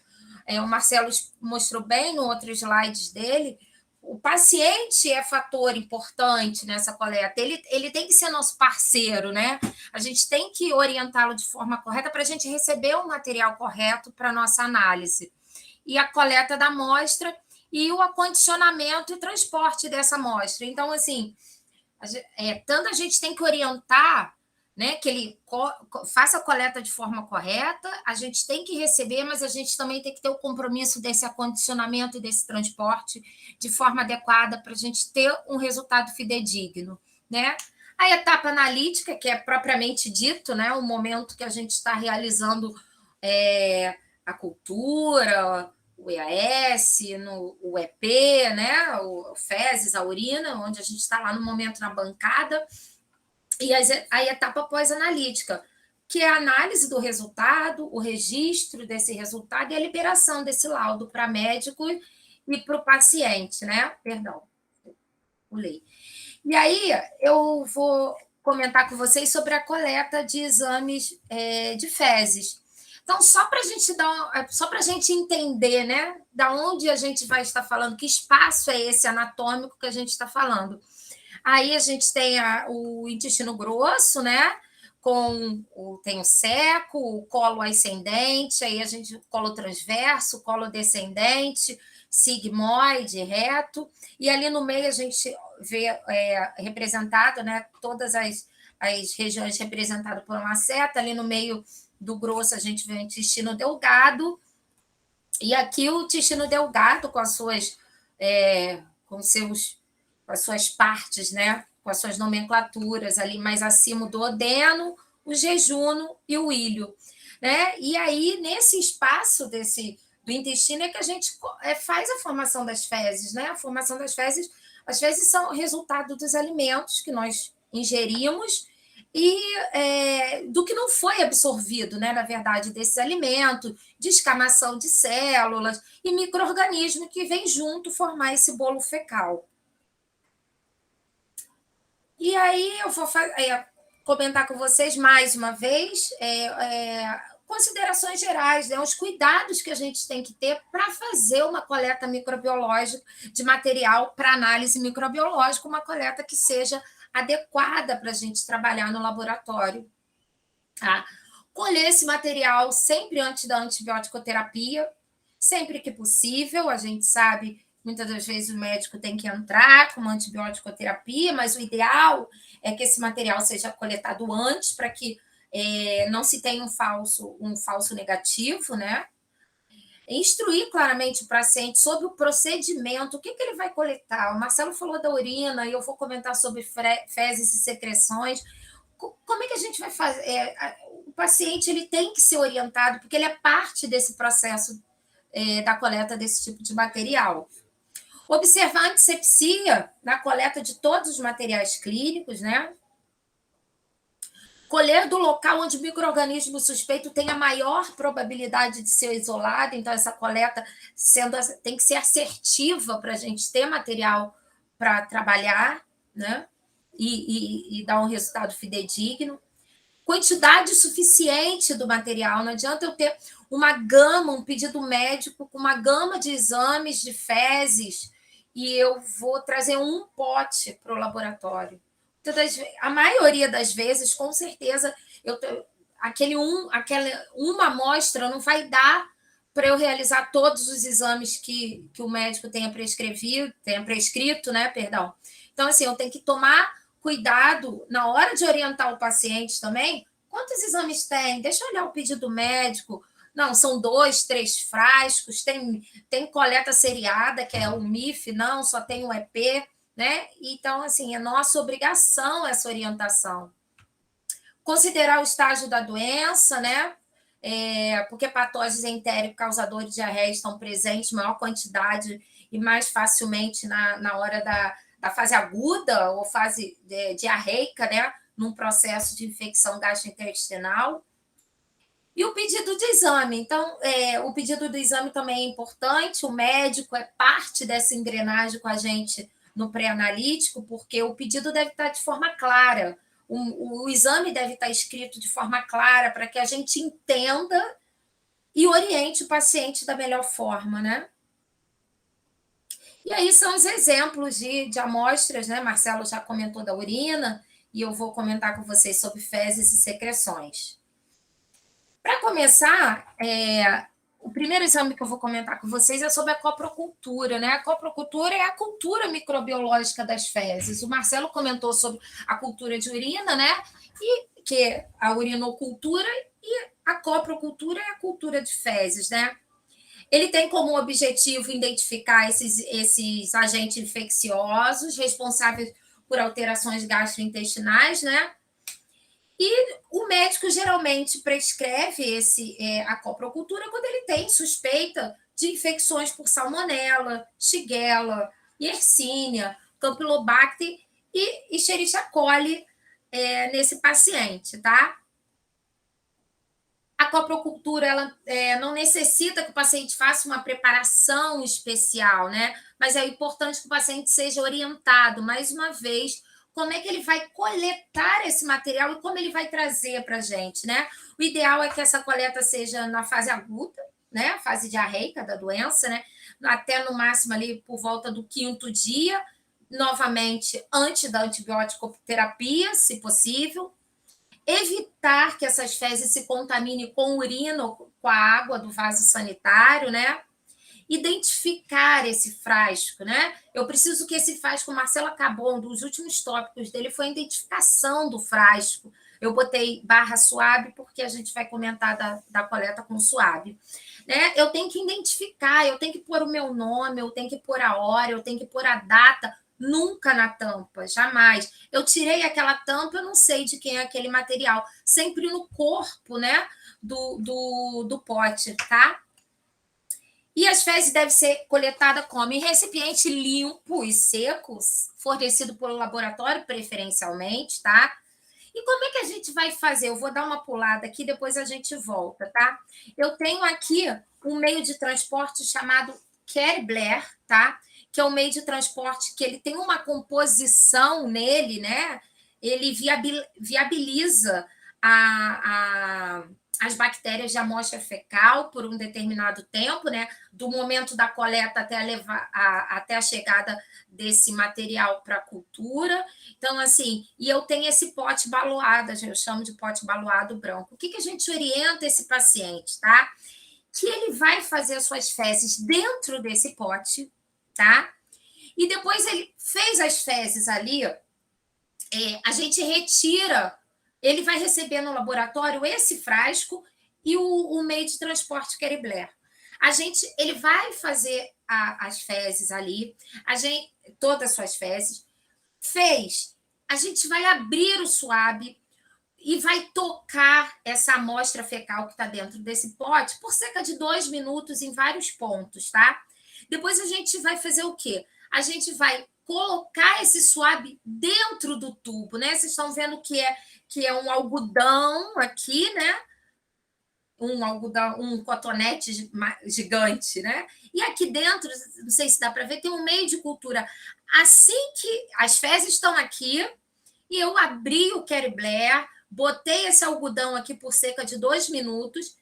o Marcelo mostrou bem no outro slide dele, o paciente é fator importante nessa coleta, ele tem que ser nosso parceiro, né? A gente tem que orientá-lo de forma correta para a gente receber o material correto para a nossa análise. E a coleta da amostra e o acondicionamento e transporte dessa amostra. Então, assim, tanto a gente tem que orientar, né, que ele faça a coleta de forma correta, a gente tem que receber, mas a gente também tem que ter o compromisso desse acondicionamento e desse transporte de forma adequada para a gente ter um resultado fidedigno, né? A etapa analítica, que é propriamente dito, né, o momento que a gente está realizando a cultura, o EAS, o EP, né, o fezes, a urina, onde a gente está lá no momento na bancada, e a etapa pós-analítica, que é a análise do resultado, o registro desse resultado e a liberação desse laudo para médico e para o paciente, né? Perdão, pulei. E aí eu vou comentar com vocês sobre a coleta de exames de fezes. Então, só para a gente entender, né, da onde a gente vai estar falando, que espaço é esse anatômico que a gente está falando. Aí a gente tem o intestino grosso, né? tem o seco, o colo ascendente, aí a gente colo transverso, colo descendente, sigmoide, reto, e ali no meio a gente vê representado, né, todas as regiões representadas por uma seta, ali no meio do grosso a gente vê o intestino delgado, e aqui o intestino delgado com as suas partes, né, com as suas nomenclaturas ali mais acima do duodeno, o jejuno e o ilho, né? E aí nesse espaço do intestino é que a gente faz a formação das fezes, né? A formação das fezes, as fezes são resultado dos alimentos que nós ingerimos e do que não foi absorvido, né? Na verdade, desses alimentos, descamação de células e micro-organismo que vem junto formar esse bolo fecal. E aí eu vou comentar com vocês mais uma vez considerações gerais, né? Os cuidados que a gente tem que ter para fazer uma coleta microbiológica de material para análise microbiológica, uma coleta que seja adequada para a gente trabalhar no laboratório. Tá? Colher esse material sempre antes da antibiótico-terapia, sempre que possível. A gente sabe, muitas das vezes o médico tem que entrar com uma antibiótico-terapia, mas o ideal é que esse material seja coletado antes, para que não se tenha um falso negativo, né? Instruir claramente o paciente sobre o procedimento, o que ele vai coletar. O Marcelo falou da urina, e eu vou comentar sobre fezes e secreções. Como é que a gente vai fazer? O paciente ele tem que ser orientado, porque ele é parte desse processo da coleta desse tipo de material. Observar a antisepsia na coleta de todos os materiais clínicos, né? Colher do local onde o micro-organismo suspeito tem a maior probabilidade de ser isolado, então essa coleta tem que ser assertiva para a gente ter material para trabalhar, né? E dar um resultado fidedigno. Quantidade suficiente do material, não adianta eu ter um pedido médico com uma gama de exames de fezes e eu vou trazer um pote para o laboratório. A maioria das vezes, com certeza, aquela uma amostra não vai dar para eu realizar todos os exames que o médico tenha prescrito, né? Perdão. Então, assim, eu tenho que tomar cuidado na hora de orientar o paciente também. Quantos exames tem? Deixa eu olhar o pedido médico. Não, são 2, 3 frascos. Tem coleta seriada, que é o MIF, não, só tem o EP. Né? Então, assim, é nossa obrigação essa orientação. Considerar o estágio da doença, né? Porque patógenos entéricos causadores de diarreia estão presentes em maior quantidade e mais facilmente na hora da fase aguda ou fase diarreica, né? Num processo de infecção gastrointestinal. E o pedido de exame. Então, o pedido do exame também é importante, o médico é parte dessa engrenagem com a gente no pré-analítico, porque o pedido deve estar de forma clara, o exame deve estar escrito de forma clara para que a gente entenda e oriente o paciente da melhor forma, né? E aí são os exemplos de amostras, né? Marcelo já comentou da urina, e eu vou comentar com vocês sobre fezes e secreções. Para começar, o primeiro exame que eu vou comentar com vocês é sobre a coprocultura, né? A coprocultura é a cultura microbiológica das fezes. O Marcelo comentou sobre a cultura de urina, né? E que a urinocultura e a coprocultura é a cultura de fezes, né? Ele tem como objetivo identificar esses agentes infecciosos responsáveis por alterações gastrointestinais, né? E o médico geralmente prescreve a coprocultura quando ele tem suspeita de infecções por salmonela, shigella, yersinia, campylobacter e Escherichia coli nesse paciente, tá? A coprocultura ela não necessita que o paciente faça uma preparação especial, né? Mas é importante que o paciente seja orientado, mais uma vez, como é que ele vai coletar esse material e como ele vai trazer para a gente, né? O ideal é que essa coleta seja na fase aguda, né? A fase diarreica da doença, né? Até no máximo ali por volta do 5º dia, novamente antes da antibiótico terapia, se possível. evitar que essas fezes se contaminem com urina ou com a água do vaso sanitário, né? Identificar esse frasco, né? Eu preciso que esse frasco, o Marcelo acabou, um dos últimos tópicos dele foi a identificação do frasco. Eu botei barra suave porque a gente vai comentar da coleta com suave. Né? Eu tenho que identificar, eu tenho que pôr o meu nome, eu tenho que pôr a hora, eu tenho que pôr a data, nunca na tampa, jamais. Eu tirei aquela tampa, eu não sei de quem é aquele material, sempre no corpo, né, do pote, tá? E as fezes devem ser coletadas como? Em recipiente limpo e seco, fornecido pelo laboratório, preferencialmente, tá? E como é que a gente vai fazer? Eu vou dar uma pulada aqui, depois a gente volta, tá? Eu tenho aqui um meio de transporte chamado Kerry Blair, tá? Que é um meio de transporte que ele tem uma composição nele, né? Ele viabiliza as bactérias de amostra fecal por um determinado tempo, né? Do momento da coleta até a chegada desse material para a cultura. Então, assim, e eu tenho esse pote baluado, eu chamo de pote baluado branco. O que a gente orienta esse paciente, tá? Que ele vai fazer as suas fezes dentro desse pote, tá? E depois ele fez as fezes ali, a gente retira, ele vai receber no laboratório esse frasco e o meio de transporte Kerry Blair. Ele vai fazer as fezes ali, todas as suas fezes, a gente vai abrir o suave e vai tocar essa amostra fecal que está dentro desse pote por cerca de 2 minutos em vários pontos, tá? Depois a gente vai fazer o quê? A gente vai colocar esse suave dentro do tubo, né? Vocês estão vendo que é um algodão aqui, né? Um algodão, um cotonete gigante, né? E aqui dentro, não sei se dá para ver, tem um meio de cultura. Assim que as fezes estão aqui, e eu abri o Kerry Blair, botei esse algodão aqui por cerca de 2 minutos,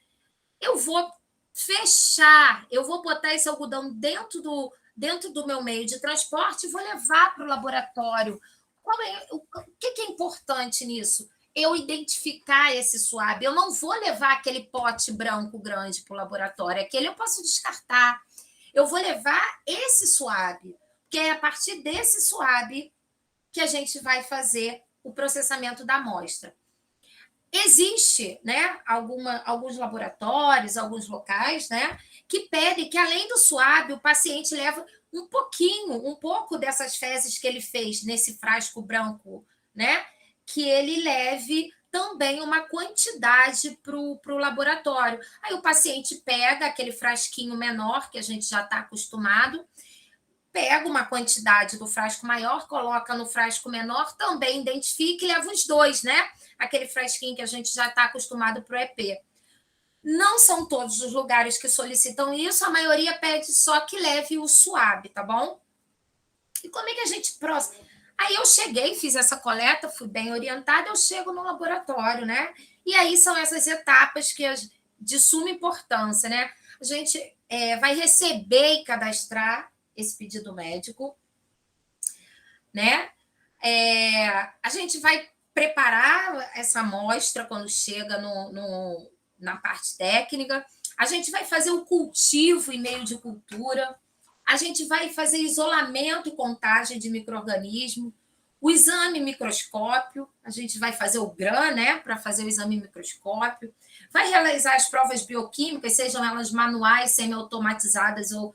eu vou fechar, eu vou botar esse algodão dentro do meu meio de transporte e vou levar para o laboratório. O que é importante nisso? Eu identificar esse suave. Eu não vou levar aquele pote branco grande para o laboratório, aquele eu posso descartar. Eu vou levar esse suave, porque é a partir desse suave que a gente vai fazer o processamento da amostra. Existe, né, alguns laboratórios, alguns locais, né, que pedem que, além do suave, o paciente leva um pouco dessas fezes que ele fez nesse frasco branco, né, que ele leve também uma quantidade para o laboratório. Aí o paciente pega aquele frasquinho menor, que a gente já está acostumado, pega uma quantidade do frasco maior, coloca no frasco menor, também identifica e leva os dois, né? Aquele frasquinho que a gente já está acostumado para o EP. Não são todos os lugares que solicitam isso, a maioria pede só que leve o suave, tá bom? E como é que a gente processa? Aí eu cheguei, fiz essa coleta, fui bem orientada, eu chego no laboratório, né? E aí são essas etapas de suma importância, né? A gente vai receber e cadastrar esse pedido médico, né? A gente vai preparar essa amostra quando chega na parte técnica, a gente vai fazer o cultivo em meio de cultura, a gente vai fazer isolamento e contagem de micro-organismo, o exame microscópio, a gente vai fazer o GRAM, né, para fazer o exame microscópio, vai realizar as provas bioquímicas, sejam elas manuais, semi-automatizadas ou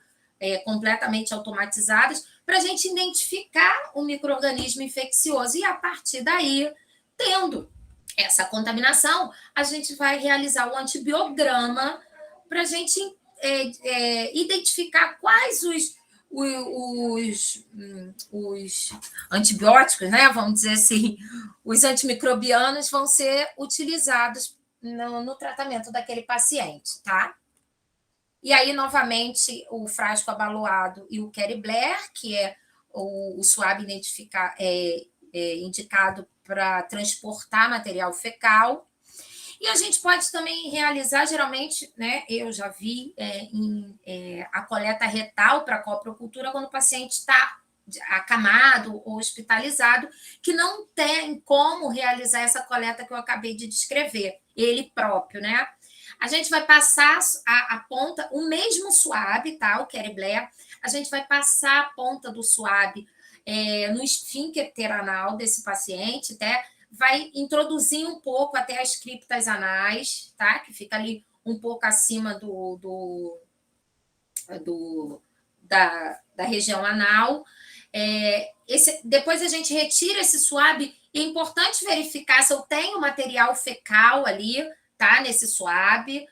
completamente automatizadas, para a gente identificar o micro-organismo infeccioso. E, a partir daí, tendo essa contaminação, a gente vai realizar o antibiograma para a gente identificar quais os antibióticos, né? Vamos dizer assim, os antimicrobianos vão ser utilizados no tratamento daquele paciente, tá? E aí, novamente, o frasco abaloado e o Kerry Blair, que é o suave indicado para transportar material fecal. E a gente pode também realizar, geralmente, né, eu já vi a coleta retal para coprocultura quando o paciente está acamado ou hospitalizado, que não tem como realizar essa coleta que eu acabei de descrever, ele próprio, né? A gente vai passar a ponta, o mesmo suave, tá? O Kerry Blair, a gente vai passar a ponta do suave no esfíncter anal desse paciente, tá? Vai introduzir um pouco até as criptas anais, tá? Que fica ali um pouco acima da região anal. Depois a gente retira esse suave. É importante verificar se eu tenho material fecal ali, tá? Nesse suave.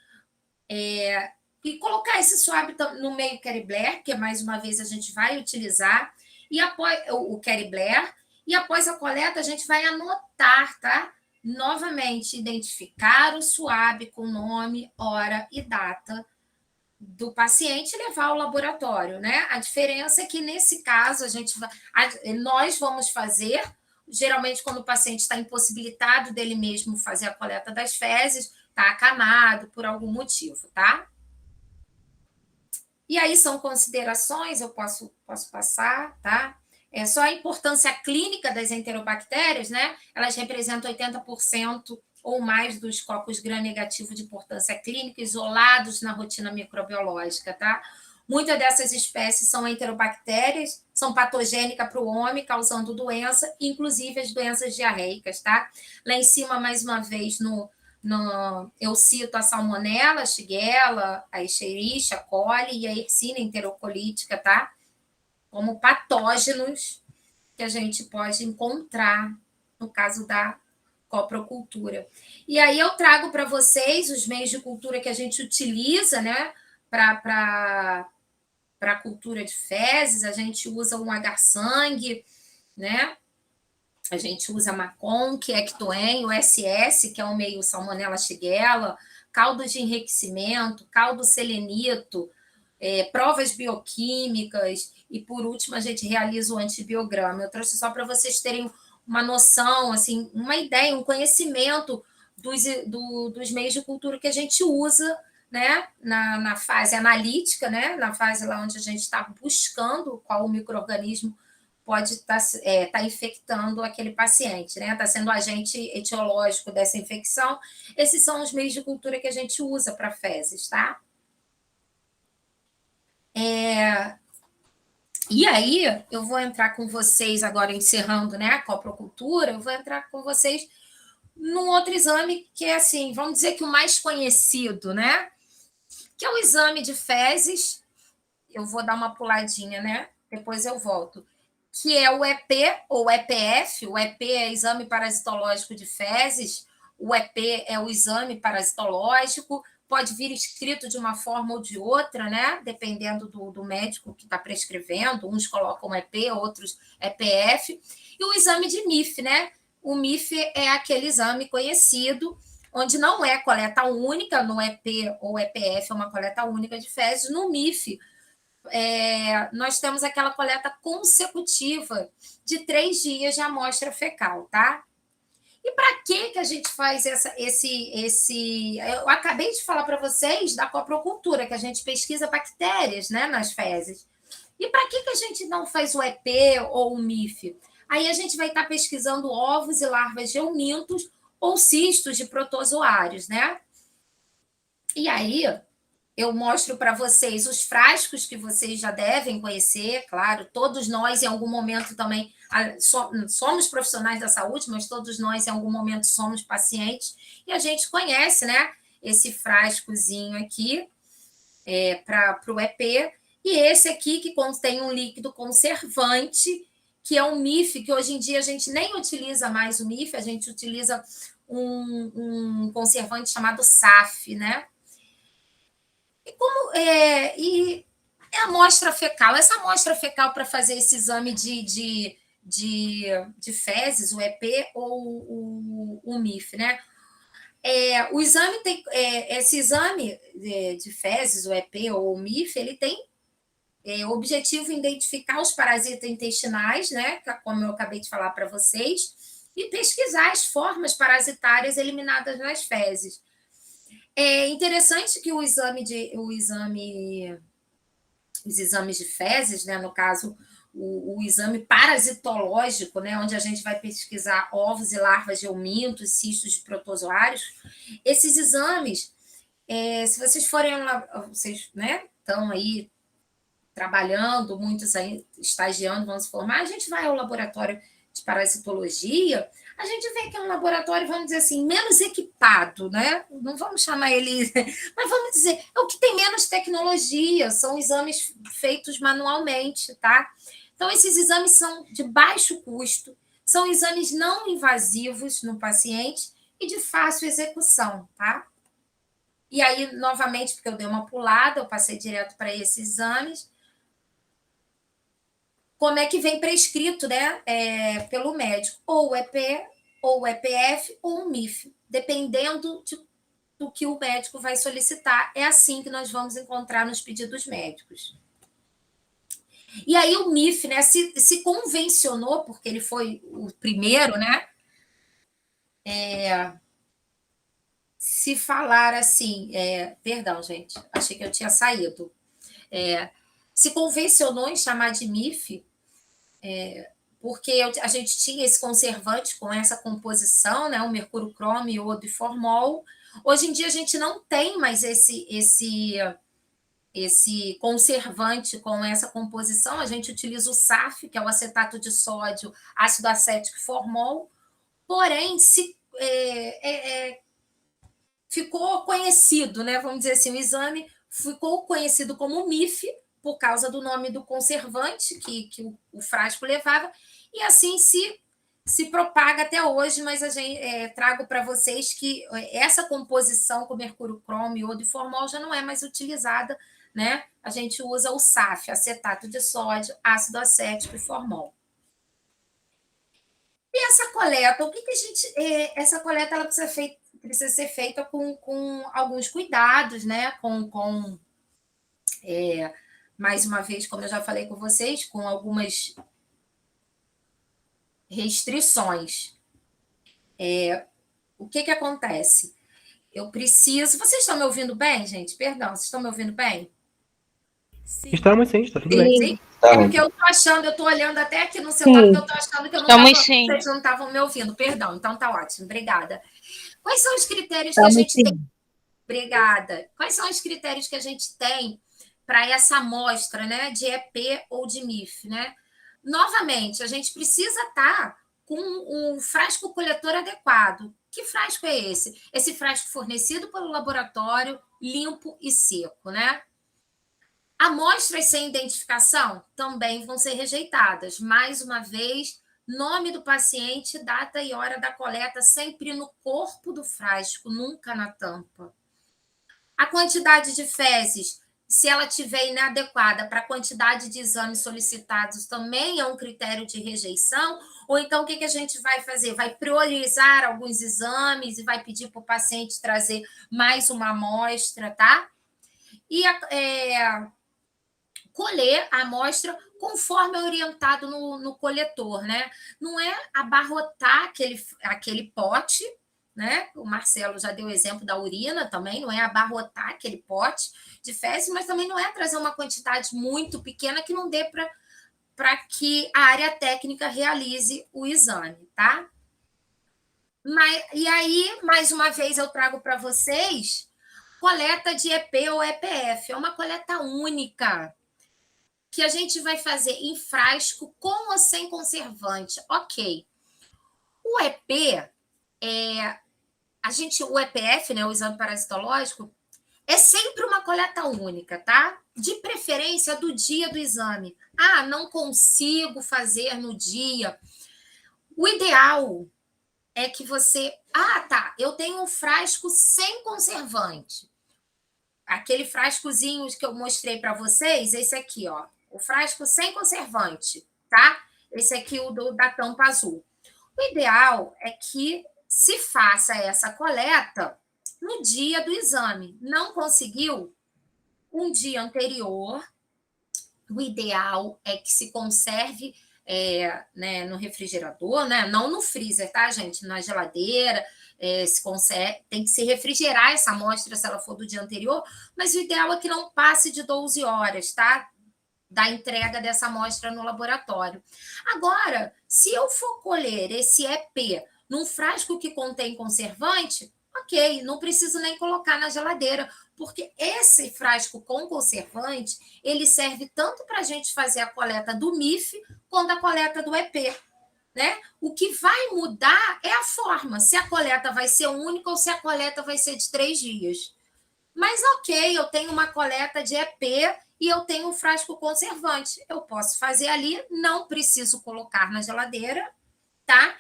E colocar esse suave no meio Kerry Blair, que mais uma vez a gente vai utilizar, e após o Kerry Blair, e após a coleta a gente vai anotar, tá? Novamente, identificar o suave com nome, hora e data do paciente e levar ao laboratório, né? A diferença é que, nesse caso, nós vamos fazer, geralmente, quando o paciente está impossibilitado dele mesmo fazer a coleta das fezes, está acamado por algum motivo, tá? E aí são considerações, eu posso passar, tá? Só a importância clínica das enterobactérias, né? Elas representam 80% ou mais dos cocos gram-negativo de importância clínica isolados na rotina microbiológica, tá? Muitas dessas espécies são enterobactérias, são patogênicas para o homem, causando doença, inclusive as doenças diarreicas, tá? Lá em cima, mais uma vez, eu cito a salmonela, a shigella, a escherichia coli e a Yersinia enterocolítica, tá? Como patógenos que a gente pode encontrar no caso da coprocultura. E aí eu trago para vocês os meios de cultura que a gente utiliza, né, para a cultura de fezes. A gente usa um agar-sangue, né? A gente usa Macon, Ectoen, o SS, que é o meio Salmonella Shigella, caldo de enriquecimento, caldo selenito, provas bioquímicas, e, por último, a gente realiza o antibiograma. Eu trouxe só para vocês terem uma noção, assim, uma ideia, um conhecimento dos meios de cultura que a gente usa, né, na fase analítica, né, na fase lá onde a gente está buscando qual o micro-organismo pode estar infectando aquele paciente, né? Está sendo o agente etiológico dessa infecção. Esses são os meios de cultura que a gente usa para fezes, tá? E aí, eu vou entrar com vocês agora, encerrando, né, a coprocultura, eu vou entrar com vocês num outro exame que é, assim, vamos dizer que o mais conhecido, né? Que é o exame de fezes. Eu vou dar uma puladinha, né? Depois eu volto. Que é o EP ou EPF. O EP é exame parasitológico de fezes, o EP é o exame parasitológico, pode vir escrito de uma forma ou de outra, né? Dependendo do médico que está prescrevendo, uns colocam EP, outros EPF, e o exame de MIF, né? O MIF é aquele exame conhecido, onde não é coleta única, no EP ou EPF é uma coleta única de fezes, no MIF nós temos aquela coleta consecutiva de 3 dias de amostra fecal, tá? E para que a gente faz esse... Eu acabei de falar para vocês da coprocultura, que a gente pesquisa bactérias, né, nas fezes. E para que a gente não faz o EP ou o MIF? Aí a gente vai estar pesquisando ovos e larvas de eumintos ou cistos de protozoários, né? E aí eu mostro para vocês os frascos que vocês já devem conhecer, claro, todos nós em algum momento também somos profissionais da saúde, mas todos nós em algum momento somos pacientes, e a gente conhece, né, esse frascozinho aqui para o EP, e esse aqui que contém um líquido conservante, que é um MIF, que hoje em dia a gente nem utiliza mais o MIF, a gente utiliza um conservante chamado SAF, né? E a amostra fecal. Essa amostra fecal para fazer esse exame de fezes, o EP ou o MIF, né? O exame tem, esse exame de fezes, o EP ou o MIF, ele tem o objetivo de identificar os parasitas intestinais, né? Como eu acabei de falar para vocês, e pesquisar as formas parasitárias eliminadas nas fezes. É interessante que os exames de fezes, né, no caso, o exame parasitológico, né, onde a gente vai pesquisar ovos e larvas de eumintos, cistos de protozoários. Esses exames, se vocês forem lá, vocês, né, estão aí trabalhando, muitos aí estagiando, vão se formar, a gente vai ao laboratório de parasitologia, a gente vê que é um laboratório, vamos dizer assim, menos equipado, né? Não vamos chamar ele, mas vamos dizer, é o que tem menos tecnologia, são exames feitos manualmente, tá? Então, esses exames são de baixo custo, são exames não invasivos no paciente e de fácil execução, tá? E aí, novamente, porque eu dei uma pulada, eu passei direto para esses exames. Como é que vem prescrito, né, pelo médico? Ou o EP, ou o EPF, ou o MIF, dependendo do que o médico vai solicitar. É assim que nós vamos encontrar nos pedidos médicos. E aí o MIF, né, se convencionou, porque ele foi o primeiro, né, se falar assim, perdão, gente, achei que eu tinha saído, se convencionou em chamar de MIF, porque a gente tinha esse conservante com essa composição, né, o mercúrio cromo, iodo e formol. Hoje em dia a gente não tem mais esse conservante com essa composição, a gente utiliza o SAF, que é o acetato de sódio, ácido acético e formol, porém, ficou conhecido, né? Vamos dizer assim, o exame ficou conhecido como MIF, por causa do nome do conservante que o frasco levava, e assim se propaga até hoje, mas a gente trago para vocês que essa composição com mercúrio cromo, iodo e formol já não é mais utilizada, né? A gente usa o SAF, acetato de sódio, ácido acético e formol. E essa coleta, o que a gente... essa coleta ela precisa ser feita com alguns cuidados, né? Mais uma vez, como eu já falei com vocês, com algumas restrições. O que acontece? Eu preciso... Vocês estão me ouvindo bem, gente? Perdão, vocês estão me ouvindo bem? Sim. Estamos sim, está tudo bem. Sim. É porque eu estou achando, eu estou olhando até aqui no celular, porque eu estou achando que eu não vocês não estavam me ouvindo. Perdão, então tá ótimo, obrigada. Quais são os critérios que a gente tem? Obrigada. Quais são os critérios que a gente tem para essa amostra, né, de EP ou de MIF, né? Novamente, a gente precisa estar com um frasco coletor adequado. Que frasco é esse? Esse frasco fornecido pelo laboratório, limpo e seco, né? Amostras sem identificação também vão ser rejeitadas. Mais uma vez, nome do paciente, data e hora da coleta, sempre no corpo do frasco, nunca na tampa. A quantidade de fezes, se ela estiver inadequada para a quantidade de exames solicitados, também é um critério de rejeição. Ou então, o que a gente vai fazer? Vai priorizar alguns exames e vai pedir para o paciente trazer mais uma amostra, tá? E colher a amostra conforme é orientado no coletor, né? Não é abarrotar aquele pote, né? O Marcelo já deu o exemplo da urina também, não é abarrotar aquele pote de fezes, mas também não é trazer uma quantidade muito pequena que não dê para que a área técnica realize o exame, tá? E aí, mais uma vez, eu trago para vocês coleta de EP ou EPF. É uma coleta única, que a gente vai fazer em frasco com ou sem conservante. Ok. O EP, o EPF, né, o exame parasitológico, é sempre uma coleta única, tá? De preferência do dia do exame. Não consigo fazer no dia. O ideal é que você... eu tenho um frasco sem conservante. Aquele frascozinho que eu mostrei para vocês, esse aqui, ó. O frasco sem conservante, tá? Esse aqui, o da tampa azul. O ideal é que se faça essa coleta no dia do exame. Não conseguiu? Um dia anterior, o ideal é que se conserve né, no refrigerador, né? Não no freezer, tá, gente? Na geladeira, tem que se refrigerar essa amostra se ela for do dia anterior, mas o ideal é que não passe de 12 horas, tá? da entrega dessa amostra no laboratório. Agora, se eu for colher esse EP num frasco que contém conservante, ok, não preciso nem colocar na geladeira, porque esse frasco com conservante, ele serve tanto para a gente fazer a coleta do MIF quanto a coleta do EP. Né? O que vai mudar é a forma, se a coleta vai ser única ou se a coleta vai ser de 3 dias. Mas ok, eu tenho uma coleta de EP e eu tenho um frasco conservante. Eu posso fazer ali, não preciso colocar na geladeira, tá?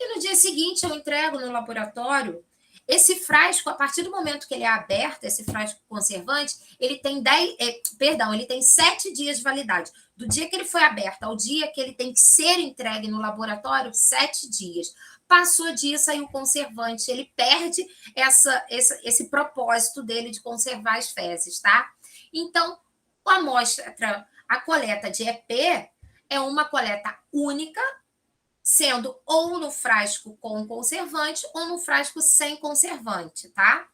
E no dia seguinte eu entrego no laboratório. Esse frasco, a partir do momento que ele é aberto, esse frasco conservante, ele tem 7 dias de validade. Do dia que ele foi aberto ao dia que ele tem que ser entregue no laboratório, 7 dias. Passou disso, aí o conservante, ele perde esse propósito dele de conservar as fezes, tá? Então, a coleta de EP é uma coleta única, sendo ou no frasco com conservante ou no frasco sem conservante, tá?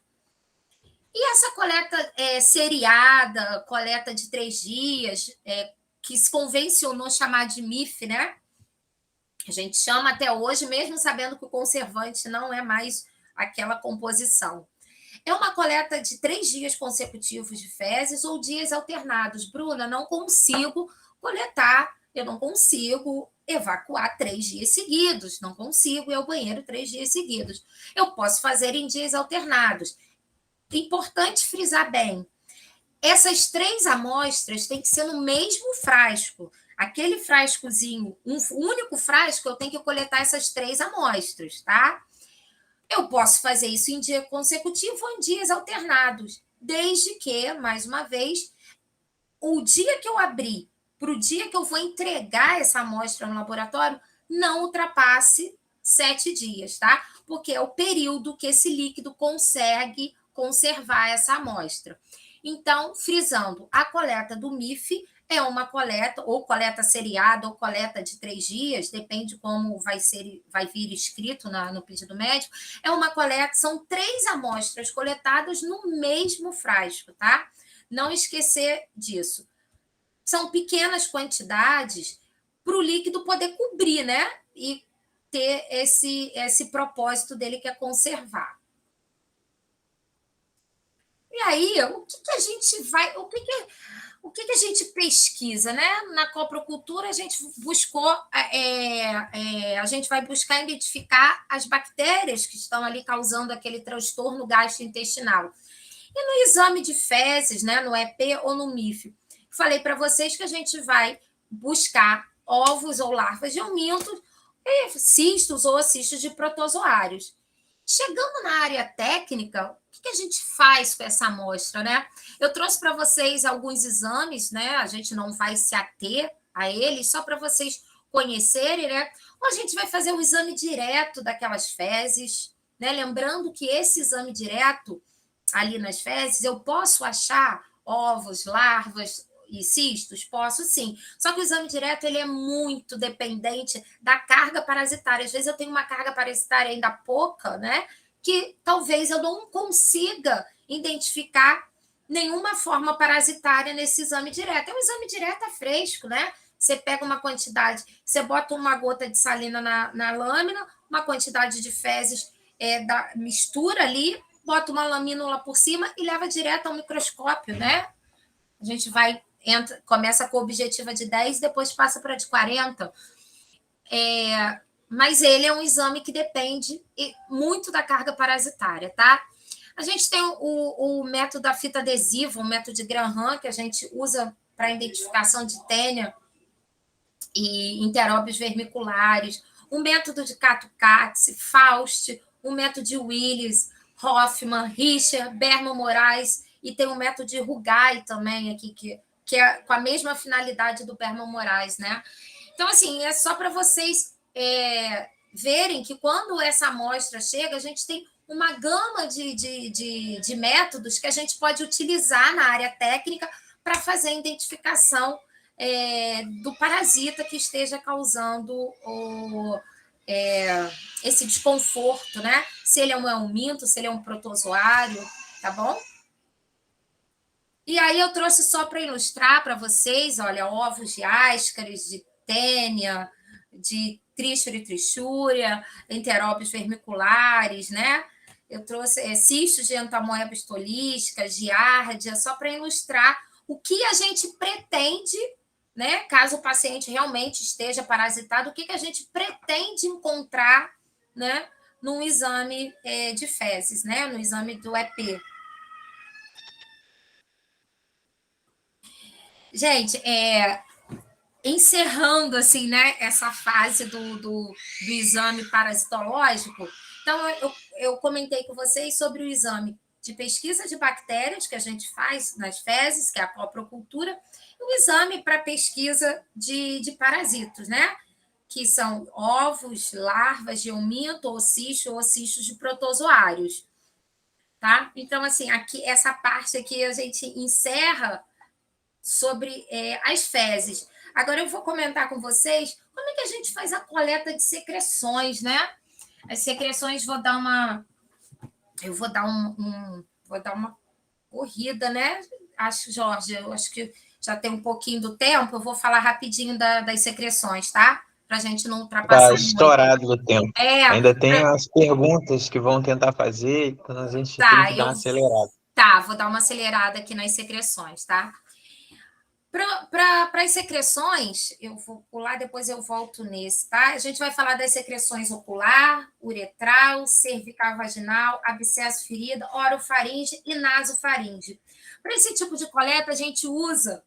E essa coleta seriada, coleta de 3 dias, que se convencionou chamar de MIF, né? A gente chama até hoje, mesmo sabendo que o conservante não é mais aquela composição. É uma coleta de 3 dias consecutivos de fezes ou dias alternados. Bruna, não consigo coletar, eu não consigo evacuar 3 dias seguidos, não consigo ir ao banheiro 3 dias seguidos. Eu posso fazer em dias alternados. Importante frisar bem, essas 3 amostras têm que ser no mesmo frasco. Aquele frascozinho, um único frasco, eu tenho que coletar essas 3 amostras, tá? Eu posso fazer isso em dia consecutivo ou em dias alternados, desde que, mais uma vez, o dia que eu abrir para o dia que eu vou entregar essa amostra no laboratório não ultrapasse 7 dias, tá? Porque é o período que esse líquido consegue conservar essa amostra. Então, frisando, a coleta do MIF é uma coleta, ou coleta seriada, ou coleta de 3 dias, depende como vai vir escrito no pedido médico, é uma coleta, são 3 amostras coletadas no mesmo frasco, tá? Não esquecer disso. São pequenas quantidades para o líquido poder cobrir, né? E ter esse propósito dele que é conservar. E aí, o que a gente vai... O que a gente pesquisa, né? Na coprocultura, a gente buscou, a gente vai buscar identificar as bactérias que estão ali causando aquele transtorno gastrointestinal. E no exame de fezes, né? No EP ou no MIF, falei para vocês que a gente vai buscar ovos ou larvas de homintos, cistos ou cistos de protozoários. Chegando na área técnica, o que a gente faz com essa amostra, né? Eu trouxe para vocês alguns exames, né? A gente não vai se ater a eles, só para vocês conhecerem, né? Ou a gente vai fazer um exame direto daquelas fezes, né? Lembrando que esse exame direto ali nas fezes, eu posso achar ovos, larvas e cistos? Posso sim. Só que o exame direto ele é muito dependente da carga parasitária. Às vezes eu tenho uma carga parasitária ainda pouca, né? Que talvez eu não consiga identificar nenhuma forma parasitária nesse exame direto. É um exame direto fresco, né? Você pega uma quantidade, você bota uma gota de salina na lâmina, uma quantidade de fezes, mistura ali, bota uma lamínula por cima e leva direto ao microscópio, né? A gente começa com a objetiva de 10, depois passa para de 40. Mas ele é um exame que depende muito da carga parasitária, tá? A gente tem o método da fita adesiva, o método de Graham, que a gente usa para identificação de tênia e interóbios vermiculares, o método de Kato-Katz, Faust, o método de Willis, Hoffman, Richter, Berman Moraes, e tem o método de Rugai também aqui, que é com a mesma finalidade do Berman Moraes, né? Então, assim, é só para vocês verem que quando essa amostra chega, a gente tem uma gama de métodos que a gente pode utilizar na área técnica para fazer a identificação do parasita que esteja causando esse desconforto, né? Se ele é um helminto, se ele é um protozoário, tá bom? E aí eu trouxe só para ilustrar para vocês, olha, ovos de Ascaris, de tênia, de Trichuria trichuria, enteróbios vermiculares, né? Eu trouxe cistos de entamoeba estolística, giardia, só para ilustrar o que a gente pretende, né? Caso o paciente realmente esteja parasitado, o que a gente pretende encontrar, né? Num exame de fezes, né? No exame do EP. Gente, encerrando assim, né, essa fase do exame parasitológico, então eu comentei com vocês sobre o exame de pesquisa de bactérias que a gente faz nas fezes, que é a coprocultura, e o exame para pesquisa de parasitos, né? Que são ovos, larvas de euminto ou cistos de protozoários, tá? Então, assim, aqui essa parte aqui a gente encerra sobre as fezes. Agora eu vou comentar com vocês como é que a gente faz a coleta de secreções, né? As secreções, vou dar uma corrida, né? Acho, Jorge, eu acho que já tem um pouquinho do tempo, eu vou falar rapidinho das secreções, tá? Para a gente não Tá ultrapassar muito. estourado o tempo. Ainda tem as perguntas que vão tentar fazer, então a gente tem que dar uma acelerada. Vou dar uma acelerada aqui nas secreções, tá? Para as secreções, eu vou pular, depois eu volto nesse, tá? A gente vai falar das secreções ocular, uretral, cervical vaginal, abscesso ferida, orofaringe e nasofaringe. Para esse tipo de coleta, a gente usa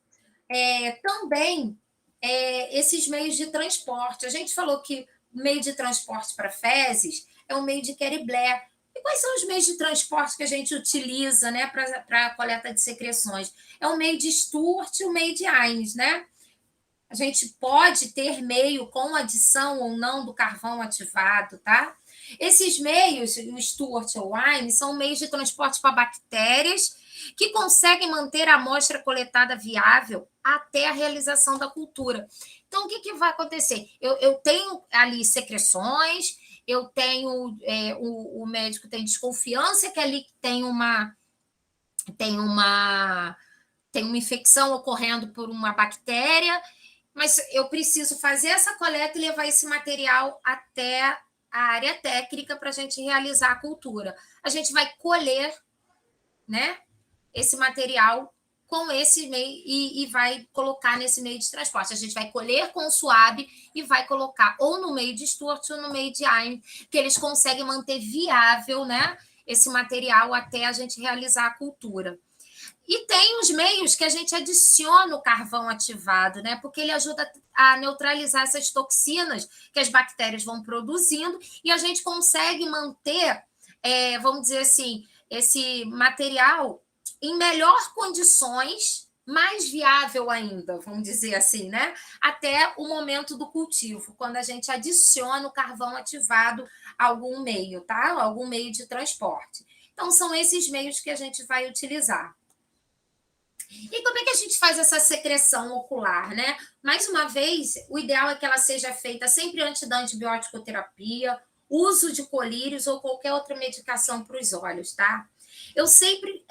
também esses meios de transporte. A gente falou que o meio de transporte para fezes é o meio de Queriblé. E quais são os meios de transporte que a gente utiliza, né, para a coleta de secreções? É o meio de Sturt e o meio de Aines, né? A gente pode ter meio com adição ou não do carvão ativado, tá? Esses meios, o Sturt ou o Aines, são meios de transporte para bactérias que conseguem manter a amostra coletada viável até a realização da cultura. Então, o que vai acontecer? Eu tenho ali secreções, eu tenho o médico tem desconfiança que ali tem uma infecção ocorrendo por uma bactéria, mas eu preciso fazer essa coleta e levar esse material até a área técnica para a gente realizar a cultura. A gente vai colher, né, esse material com esse meio e vai colocar nesse meio de transporte. A gente vai colher com o suave e vai colocar ou no meio de Sturt ou no meio de Aine, que eles conseguem manter viável, né, esse material até a gente realizar a cultura. E tem os meios que a gente adiciona o carvão ativado, né? Porque ele ajuda a neutralizar essas toxinas que as bactérias vão produzindo e a gente consegue manter, vamos dizer assim, esse material em melhor condições, mais viável ainda, vamos dizer assim, né? Até o momento do cultivo, quando a gente adiciona o carvão ativado a algum meio, tá? Algum meio de transporte. Então, são esses meios que a gente vai utilizar. E como é que a gente faz essa secreção ocular, né? Mais uma vez, o ideal é que ela seja feita sempre antes da antibiótico-terapia, uso de colírios ou qualquer outra medicação para os olhos, tá? Eu sempre,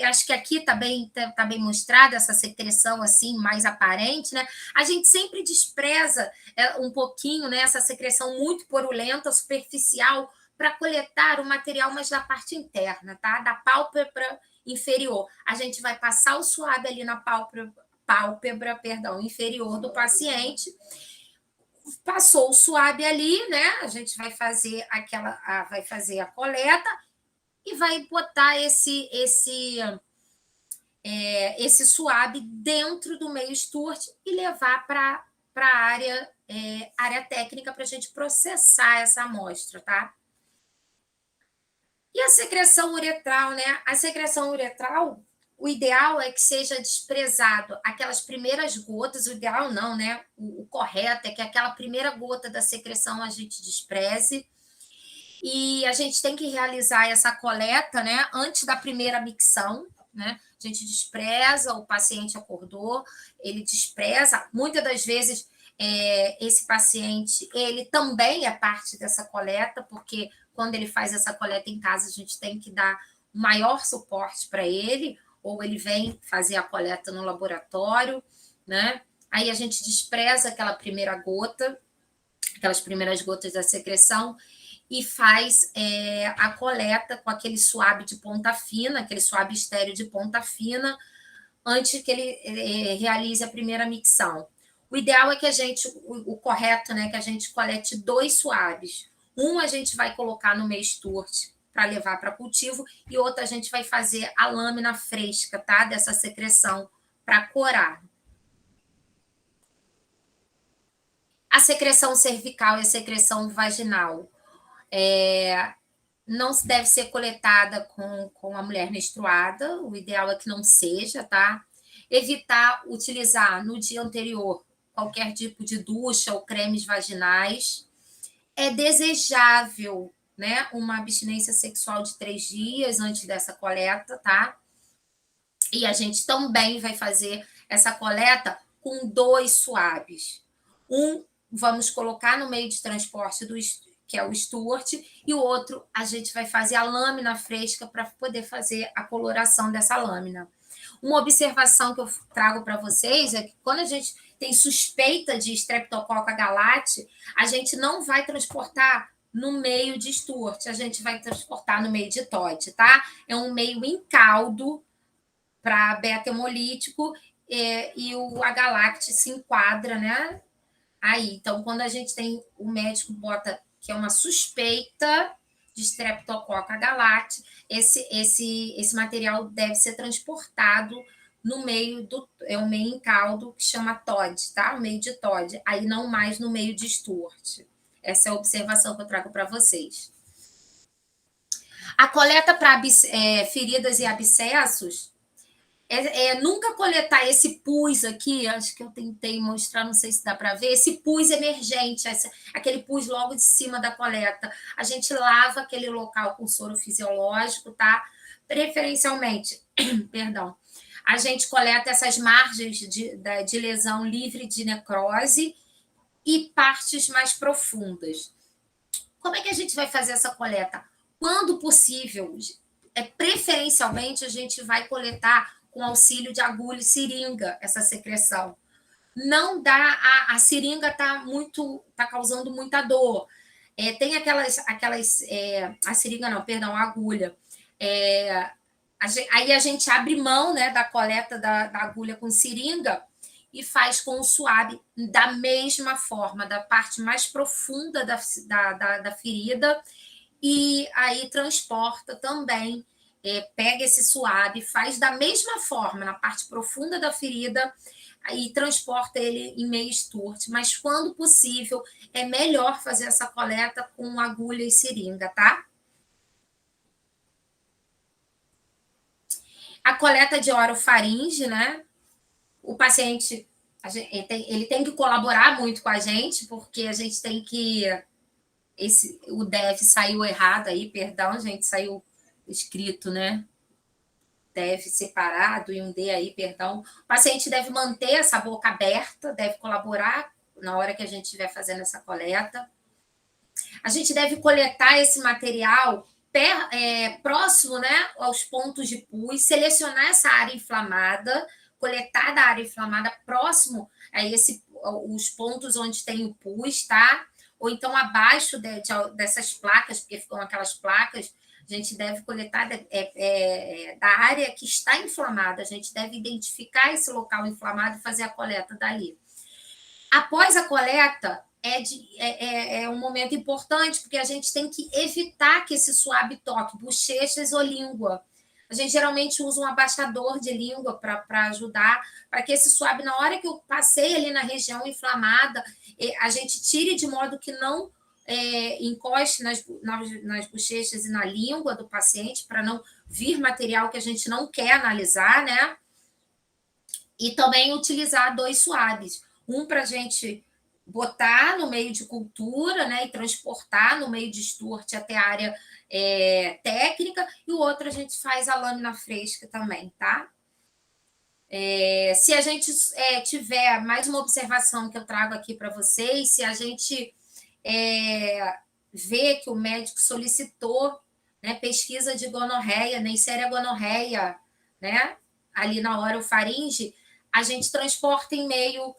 acho que aqui tá bem mostrada essa secreção assim, mais aparente, né? A gente sempre despreza um pouquinho, né, essa secreção muito porulenta, superficial, para coletar o material mais da parte interna, tá? Da pálpebra inferior. A gente vai passar o suave ali na pálpebra inferior do paciente. Passou o suave ali, né? A gente vai fazer a coleta e vai botar esse suave dentro do meio Sturt e levar para a área técnica para a gente processar essa amostra, tá? E a secreção uretral, né? A secreção uretral, o ideal é que seja desprezado aquelas primeiras gotas, o ideal não, né? O correto é que aquela primeira gota da secreção a gente despreze. E a gente tem que realizar essa coleta, né? Antes da primeira micção, né? A gente despreza, o paciente acordou, ele despreza. Muitas das vezes, esse paciente, ele também é parte dessa coleta, porque quando ele faz essa coleta em casa, a gente tem que dar maior suporte para ele, ou ele vem fazer a coleta no laboratório, né? Aí a gente despreza aquela primeira gota, aquelas primeiras gotas da secreção, e faz a coleta com aquele suave de ponta fina, aquele suave estéreo de ponta fina, antes que ele realize a primeira micção. O ideal é que o correto, né, que a gente colete 2 suaves. Um a gente vai colocar no meio Sturt para levar para cultivo, e outro a gente vai fazer a lâmina fresca, tá, dessa secreção, para corar. A secreção cervical e a secreção vaginal não deve ser coletada com a mulher menstruada, o ideal é que não seja, tá? Evitar utilizar no dia anterior qualquer tipo de ducha ou cremes vaginais. É desejável, né, uma abstinência sexual de 3 dias antes dessa coleta, tá? E a gente também vai fazer essa coleta com 2 suaves. Vamos colocar no meio de transporte que é o Sturt, e o outro a gente vai fazer a lâmina fresca para poder fazer a coloração dessa lâmina. Uma observação que eu trago para vocês é que quando a gente tem suspeita de Streptococcus galati, a gente não vai transportar no meio de Sturt, a gente vai transportar no meio de Todd, tá? É um meio em caldo para beta-hemolítico, e o agalacte se enquadra, né? Aí, então, quando a gente tem, o médico bota que é uma suspeita de Streptococcus galati, esse material deve ser transportado no meio um meio em caldo que chama Todd, tá? O meio de Todd, aí não mais no meio de Sturt. Essa é a observação que eu trago para vocês. A coleta para feridas e abscessos nunca coletar esse pus aqui, acho que eu tentei mostrar, não sei se dá para ver, esse pus emergente, aquele pus logo de cima da coleta. A gente lava aquele local com soro fisiológico, tá? Preferencialmente, perdão, a gente coleta essas margens de lesão livre de necrose e partes mais profundas. Como é que a gente vai fazer essa coleta? Quando possível, preferencialmente a gente vai coletar com auxílio de agulha e seringa, essa secreção. Não dá, a seringa tá causando muita dor. Tem a seringa não, perdão, a agulha. Aí a gente abre mão, né, da coleta da agulha com seringa e faz com o suave da mesma forma, da parte mais profunda da ferida, e aí transporta também, pega esse suave, faz da mesma forma na parte profunda da ferida e transporta ele em meio Sturt. Mas, quando possível, é melhor fazer essa coleta com agulha e seringa, tá? A coleta de orofaringe, né? O paciente ele tem que colaborar muito com a gente, porque a gente tem que... o DEF saiu errado aí, perdão, gente, saiu escrito, né? DEF separado e um D aí, perdão. O paciente deve manter essa boca aberta, deve colaborar na hora que a gente estiver fazendo essa coleta. A gente deve coletar esse material próximo, né, aos pontos de pus, selecionar essa área inflamada, coletar da área inflamada próximo a os pontos onde tem o pus, tá? Ou então abaixo dessas placas, porque ficam aquelas placas, a gente deve coletar da área que está inflamada, a gente deve identificar esse local inflamado e fazer a coleta dali. Após a coleta, é um momento importante, porque a gente tem que evitar que esse suave toque bochechas ou língua. A gente geralmente usa um abafador de língua para ajudar, para que esse suave, na hora que eu passei ali na região inflamada, a gente tire de modo que não encoste nas bochechas e na língua do paciente, para não vir material que a gente não quer analisar, né? E também utilizar 2 suaves. Um para a gente botar no meio de cultura, né, e transportar no meio de Sturt até a área técnica, e o outro a gente faz a lâmina fresca também, tá? Se a gente tiver mais uma observação que eu trago aqui para vocês, se a gente vê que o médico solicitou, né, pesquisa de gonorreia, Neisseria gonorreia, né? ali na orofaringe, a gente transporta em meio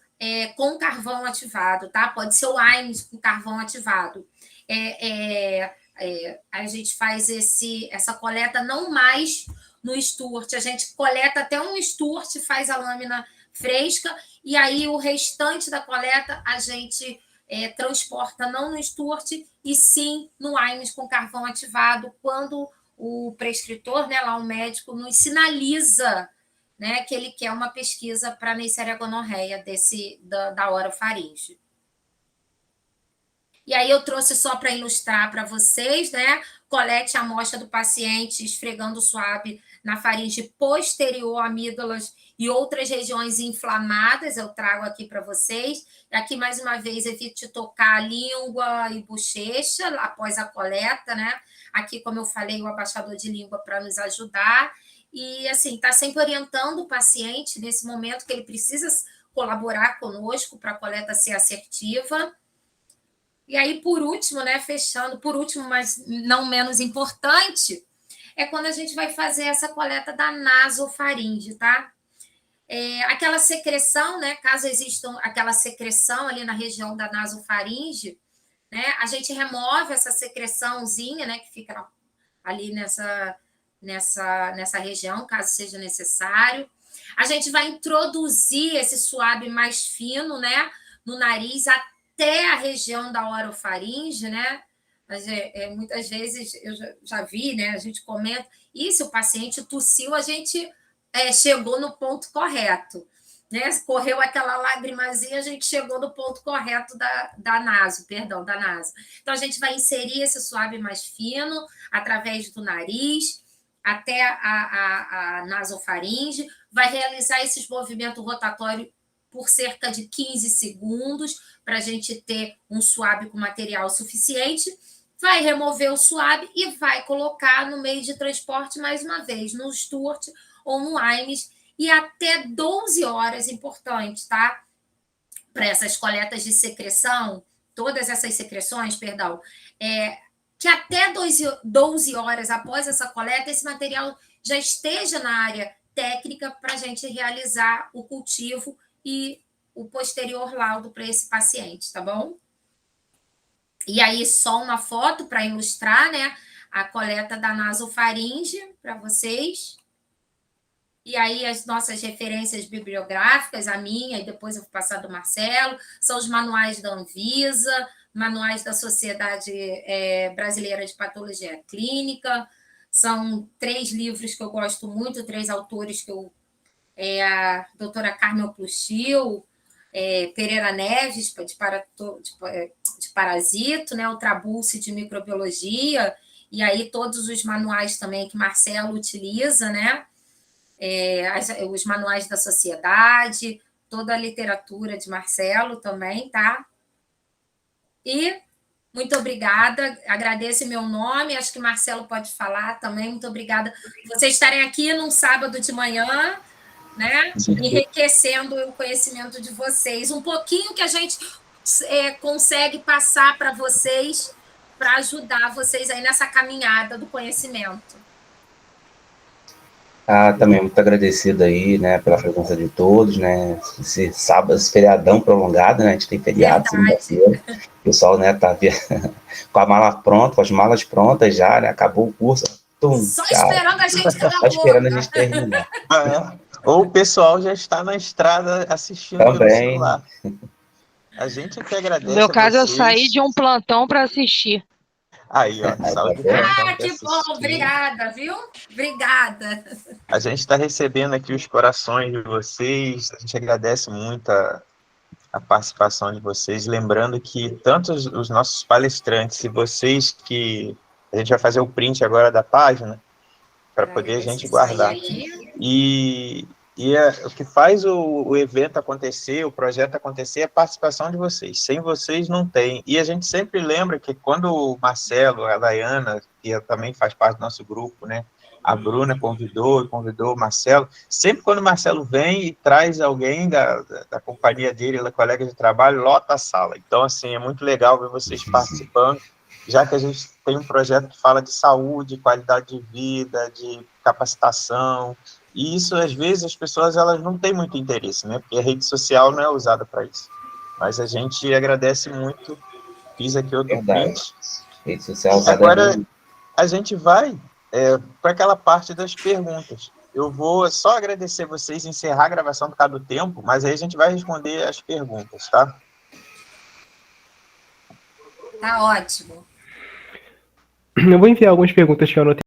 com carvão ativado, tá? Pode ser o AINES com carvão ativado. A gente faz essa coleta não mais no Sturt, a gente coleta até um Sturt, faz a lâmina fresca, e aí o restante da coleta a gente transporta não no Sturt, e sim no AINES com carvão ativado, quando o prescritor, né, lá o médico, nos sinaliza, né, que ele quer uma pesquisa para Neisseria gonorreia da orofaringe. E aí eu trouxe só para ilustrar para vocês, né? Colete a amostra do paciente esfregando suave na faringe posterior, amígdalas e outras regiões inflamadas, eu trago aqui para vocês. E aqui, mais uma vez, evite tocar a língua e bochecha após a coleta, né? Aqui, como eu falei, o abaixador de língua para nos ajudar. E, assim, está sempre orientando o paciente nesse momento que ele precisa colaborar conosco para a coleta ser assertiva. E aí, por último, né, fechando, por último, mas não menos importante, é quando a gente vai fazer essa coleta da nasofaringe, tá? Aquela secreção, né, caso exista aquela secreção ali na região da nasofaringe, né, a gente remove essa secreçãozinha, né, que fica ali nessa região, caso seja necessário. A gente vai introduzir esse suave mais fino, né, no nariz, até a região da orofaringe, né? Mas muitas vezes eu já vi, né? A gente comenta, e se o paciente tossiu, a gente chegou no ponto correto, né? Correu aquela lagrimazinha, a gente chegou no ponto correto da naso. Então, a gente vai inserir esse suave mais fino através do nariz até a nasofaringe, vai realizar esses movimentos rotatórios por cerca de 15 segundos, para a gente ter um suave com material suficiente, vai remover o suave e vai colocar no meio de transporte, mais uma vez, no Sturt ou no AINES, e até 12 horas, importante, tá? Para essas coletas de secreção, todas essas secreções, perdão, que até 12 horas após essa coleta, esse material já esteja na área técnica para a gente realizar o cultivo e o posterior laudo para esse paciente, tá bom? E aí, só uma foto para ilustrar, né, a coleta da nasofaringe para vocês. E aí, as nossas referências bibliográficas, a minha, e depois eu vou passar do Marcelo, são os manuais da Anvisa, manuais da Sociedade Brasileira de Patologia Clínica. São 3 livros que eu gosto muito, 3 autores que eu... a doutora Carmel Pluchil, Pereira Neves, de parasito, né, o Trabulce de microbiologia, e aí todos os manuais também que Marcelo utiliza, né, os manuais da sociedade, toda a literatura de Marcelo também, tá? E muito obrigada, agradeço em meu nome, acho que Marcelo pode falar também, muito obrigada por vocês estarem aqui num sábado de manhã, né? Enriquecendo o conhecimento de vocês, um pouquinho que a gente consegue passar para vocês, para ajudar vocês aí nessa caminhada do conhecimento. Também muito agradecido aí, né, pela presença de todos, né, esse sábado, esse feriadão prolongado, né, a gente tem feriado segunda-feira, o pessoal, né, tá com a mala pronta, com as malas prontas já, né, acabou o curso, só esperando a gente calar só esperando a gente terminar. Ou o pessoal já está na estrada assistindo também pelo celular. A gente que agradece. No meu caso, eu saí de um plantão para assistir. Aí, ó, saúde. Que bom, obrigada, viu? Obrigada. A gente está recebendo aqui os corações de vocês, a gente agradece muito a participação de vocês, lembrando que tanto os nossos palestrantes e vocês que... A gente vai fazer o print agora da página, para poder a gente guardar. E o que faz o evento acontecer, o projeto acontecer, é a participação de vocês. Sem vocês, não tem. E a gente sempre lembra que quando o Marcelo, a Dayana, que também faz parte do nosso grupo, né, a Bruna convidou o Marcelo, sempre quando o Marcelo vem e traz alguém da companhia dele, da colega de trabalho, lota a sala. Então, assim, é muito legal ver vocês participando, já que a gente tem um projeto que fala de saúde, qualidade de vida, de capacitação, E isso, às vezes, as pessoas elas não têm muito interesse, né? Porque a rede social não é usada para isso. Mas a gente agradece muito. Fiz aqui outro Verdade. print. Rede social E usada agora muito. a gente vai para aquela parte das perguntas. Eu vou só agradecer vocês, encerrar a gravação por causa do tempo, mas aí a gente vai responder as perguntas, tá? Tá ótimo. Eu vou enviar algumas perguntas que eu anotei